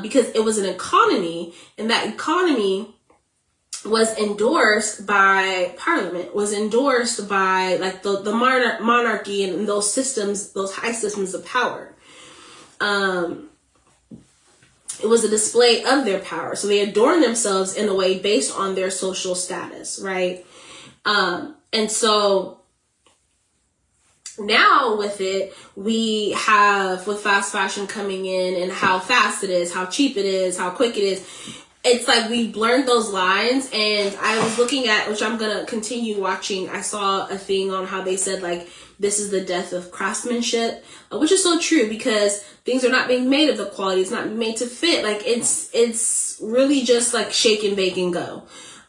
Because it was an economy, and that economy was endorsed by Parliament, was endorsed by like the monarchy and those systems, those high systems of power. It was a display of their power. So they adorn themselves in a way based on their social status, right? And so now with it, we have with fast fashion coming in and how fast it is, how cheap it is, how quick it is. It's like we blurred those lines, and I was looking at, which I'm going to continue watching. I saw a thing on how they said like, this is the death of craftsmanship, which is so true because things are not being made of the quality. It's not made to fit. Like it's really just like shake and bake and go.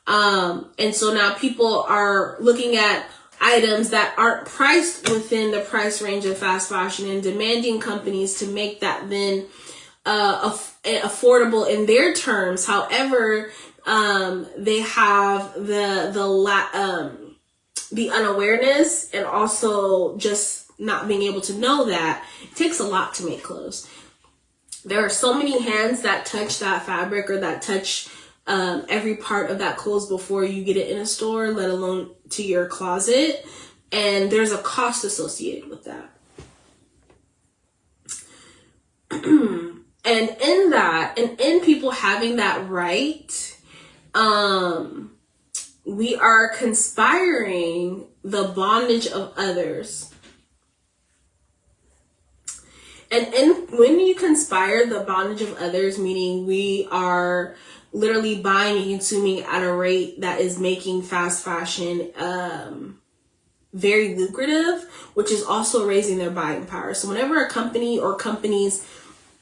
And so now people are looking at items that aren't priced within the price range of fast fashion and demanding companies to make that then affordable in their terms. However, they have the unawareness and also just not being able to know that it takes a lot to make clothes. There are so many hands that touch that fabric or that touch every part of that clothes before you get it in a store, let alone to your closet. And there's a cost associated with that. And in that, and in people having that right, we are conspiring the bondage of others. And when you conspire the bondage of others, meaning we are literally buying and consuming at a rate that is making fast fashion very lucrative, which is also raising their buying power. So whenever a company or companies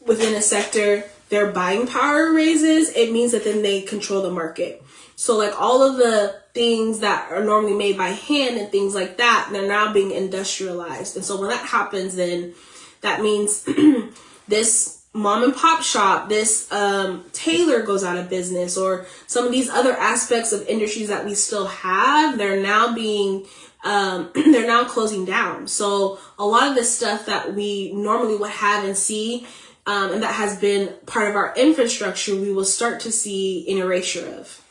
within a sector, their buying power raises, it means that then they control the market. So like all of the things that are normally made by hand and things like that, they're now being industrialized. And so when that happens, then that means this mom and pop shop, this tailor goes out of business, or some of these other aspects of industries that we still have, they're now being they're now closing down. So a lot of the stuff that we normally would have and see, and that has been part of our infrastructure, we will start to see an erasure of.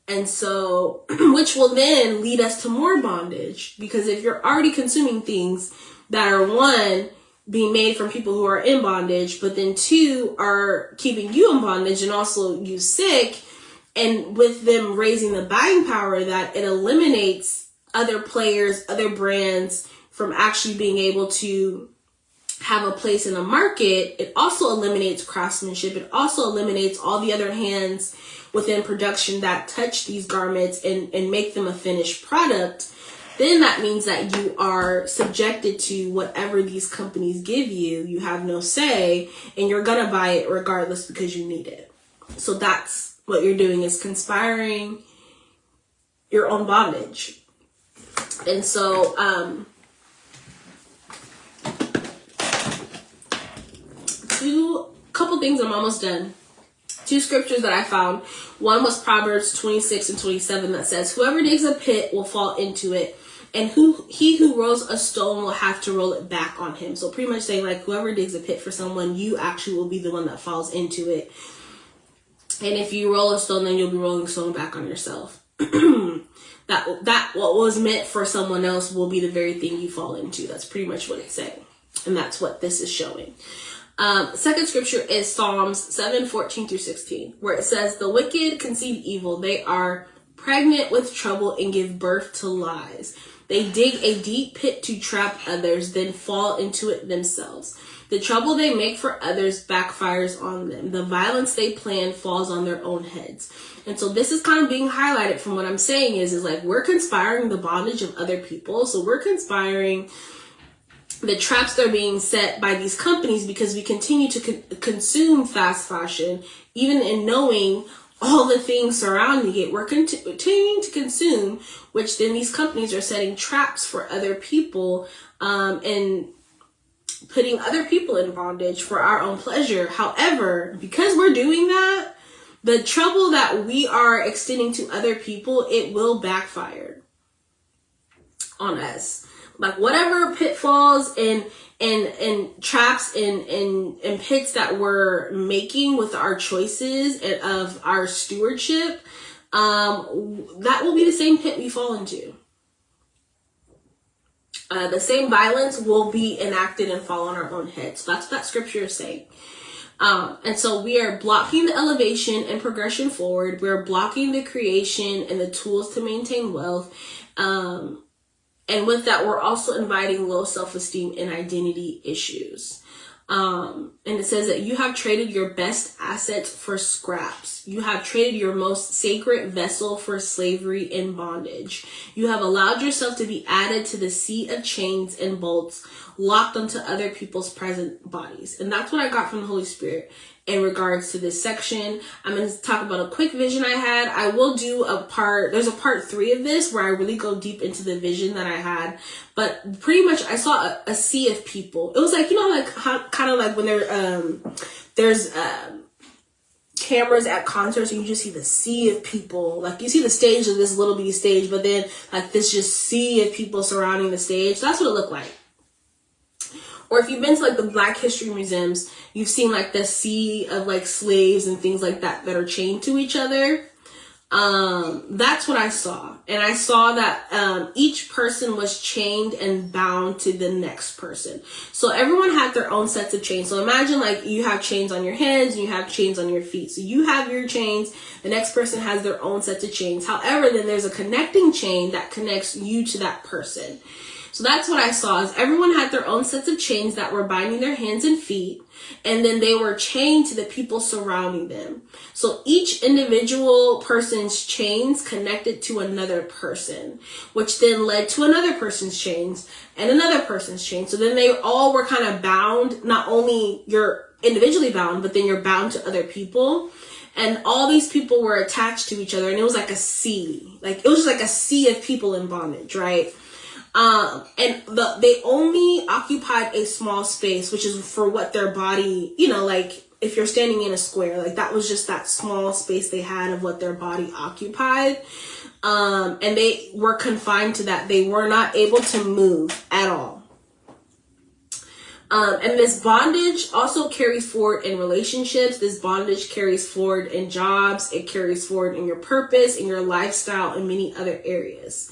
And so, which will then lead us to more bondage, because if you're already consuming things that are, one, being made from people who are in bondage, but then two, are keeping you in bondage and also you sick, and with them raising the buying power, that it eliminates other players, other brands from actually being able to have a place in the market. It also eliminates craftsmanship. It also eliminates all the other hands within production that touch these garments and make them a finished product. Then that means that you are subjected to whatever these companies give you. You have no say, and you're gonna buy it regardless because you need it. So that's what you're doing, is conspiring your own bondage. And so, couple things, I'm almost done. 2 scriptures that I found. One was Proverbs 26 and 27 that says, whoever digs a pit will fall into it, and he who rolls a stone will have to roll it back on him. So pretty much saying, like, whoever digs a pit for someone, you actually will be the one that falls into it. And if you roll a stone, then you'll be rolling stone back on yourself. that what was meant for someone else will be the very thing you fall into. That's pretty much what it's saying. And that's what this is showing. Second scripture is Psalms 7:14-16, where it says, the wicked conceive evil. They are pregnant with trouble and give birth to lies. They dig a deep pit to trap others, then fall into it themselves. The trouble they make for others backfires on them. The violence they plan falls on their own heads. And so this is kind of being highlighted from what I'm saying is like, we're conspiring the bondage of other people. So we're conspiring the traps that are being set by these companies, because we continue to consume fast fashion, even in knowing all the things surrounding it, we're continuing to consume, which then these companies are setting traps for other people, and putting other people in bondage for our own pleasure. However, because we're doing that, the trouble that we are extending to other people, it will backfire on us. Like whatever pitfalls and traps and pits that we're making with our choices and of our stewardship, that will be the same pit we fall into. The same violence will be enacted and fall on our own heads. So that's what that scripture is saying. And so we are blocking the elevation and progression forward. We're blocking the creation and the tools to maintain wealth. And with that, we're also inviting low self-esteem and identity issues. And it says that you have traded your best assets for scraps. You have traded your most sacred vessel for slavery and bondage. You have allowed yourself to be added to the sea of chains and bolts, locked onto other people's present bodies. And that's what I got from the Holy Spirit in regards to this section. I'm going to talk about a quick vision I had. I will do there's a part 3 of this where I really go deep into the vision that I had. But pretty much I saw a sea of people. It was like, kind of like when there's cameras at concerts and you just see the sea of people. Like you see the stage of this little bitty stage, but then like this just sea of people surrounding the stage. That's what it looked like. Or if you've been to like the Black History museums, you've seen like the sea of like slaves and things like that that are chained to each other. That's what I saw. And I saw that each person was chained and bound to the next person. So everyone had their own sets of chains. So imagine like you have chains on your hands and you have chains on your feet. So you have your chains. The next person has their own sets of chains. However, then there's a connecting chain that connects you to that person. So that's what I saw, is everyone had their own sets of chains that were binding their hands and feet, and then they were chained to the people surrounding them. So each individual person's chains connected to another person, which then led to another person's chains and another person's chains. So then they all were kind of bound. Not only you're individually bound, but then you're bound to other people. And all these people were attached to each other, and it was like a sea. Like it was just like a sea of people in bondage, right? And they only occupied a small space, which is for what their body, like if you're standing in a square, like that was just that small space they had of what their body occupied. And they were confined to that. They were not able to move at all. And this bondage also carries forward in relationships. This bondage carries forward in jobs. It carries forward in your purpose, in your lifestyle, and many other areas.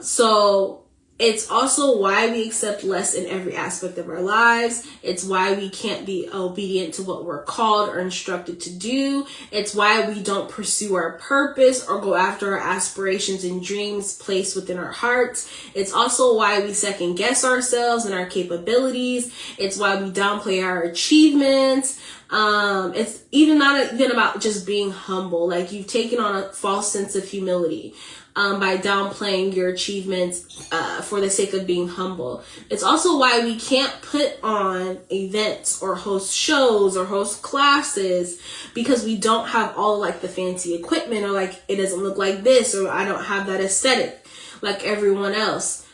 So it's also why we accept less in every aspect of our lives. It's why we can't be obedient to what we're called or instructed to do. It's why we don't pursue our purpose or go after our aspirations and dreams placed within our hearts. It's also why we second guess ourselves and our capabilities. It's why we downplay our achievements. It's even not even about just being humble. Like you've taken on a false sense of humility. By downplaying your achievements for the sake of being humble. It's also why we can't put on events or host shows or host classes, because we don't have all like the fancy equipment, or like it doesn't look like this, or I don't have that aesthetic like everyone else.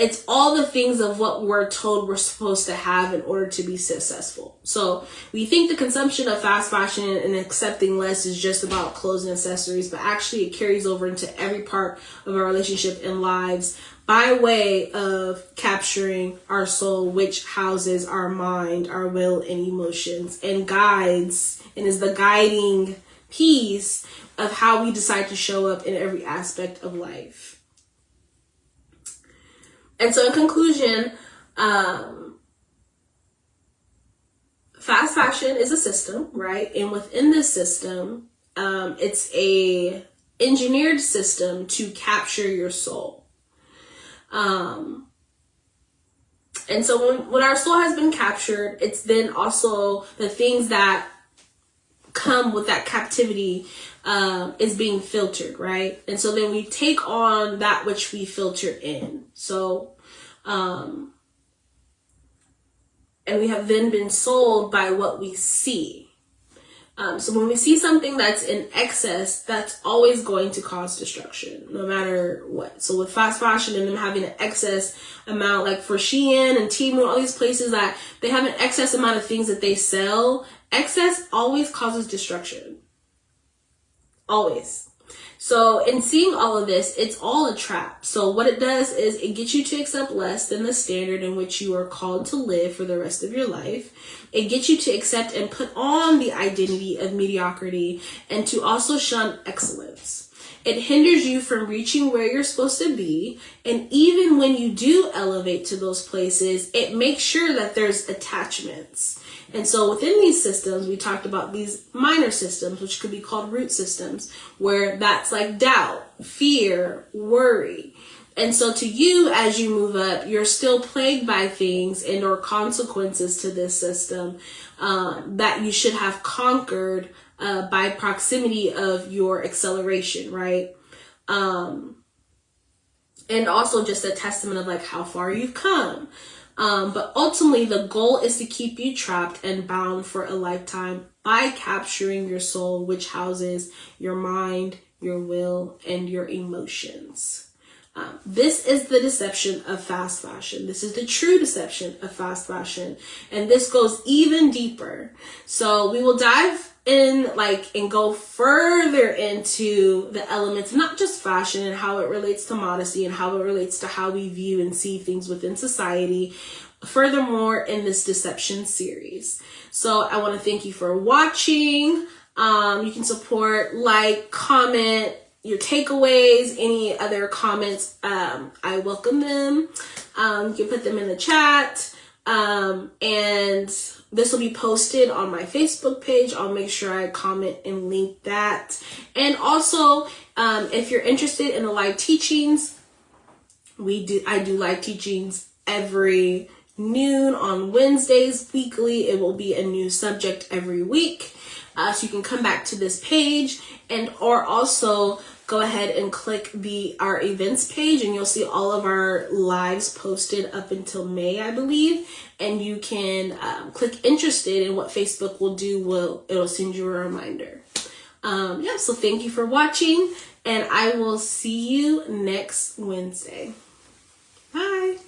It's all the things of what we're told we're supposed to have in order to be successful. So we think the consumption of fast fashion and accepting less is just about clothes and accessories, but actually it carries over into every part of our relationship and lives by way of capturing our soul, which houses our mind, our will, and emotions, and guides and is the guiding piece of how we decide to show up in every aspect of life. And so in conclusion, fast fashion is a system, right? And within this system, it's a engineered system to capture your soul. And so when our soul has been captured, it's then also the things that come with that captivity is being filtered, right? And so then we take on that which we filter in. So And we have then been sold by what we see. So when we see something that's in excess, that's always going to cause destruction, no matter what. So with fast fashion and them having an excess amount, like for Shein and Temu, all these places that they have an excess amount of things that they sell, excess always causes destruction. Always. So in seeing all of this, it's all a trap. So what it does is it gets you to accept less than the standard in which you are called to live for the rest of your life. It gets you to accept and put on the identity of mediocrity and to also shun excellence. It hinders you from reaching where you're supposed to be. And even when you do elevate to those places, it makes sure that there's attachments. And so within these systems, we talked about these minor systems, which could be called root systems, where that's like doubt, fear, worry. And so to you, as you move up, you're still plagued by things and or consequences to this system that you should have conquered by proximity of your acceleration, right? And also just a testament of like how far you've come. But ultimately, the goal is to keep you trapped and bound for a lifetime by capturing your soul, which houses your mind, your will, and your emotions. This is the deception of fast fashion. This is the true deception of fast fashion. And this goes even deeper. So we will dive in and go further into the elements, not just fashion and how it relates to modesty and how it relates to how we view and see things within society. Furthermore, in this deception series. So I want to thank you for watching. You can support, comment, your takeaways, any other comments, I welcome them. You can put them in the chat. And this will be posted on my Facebook page. I'll make sure I comment and link that. And also, if you're interested in the live teachings, I do live teachings every noon on Wednesdays weekly. It will be a new subject every week. So you can come back to this page or also go ahead and click our events page and you'll see all of our lives posted up until May, I believe. And you can click interested, and what Facebook will do, it'll send you a reminder. So thank you for watching, and I will see you next Wednesday. Bye.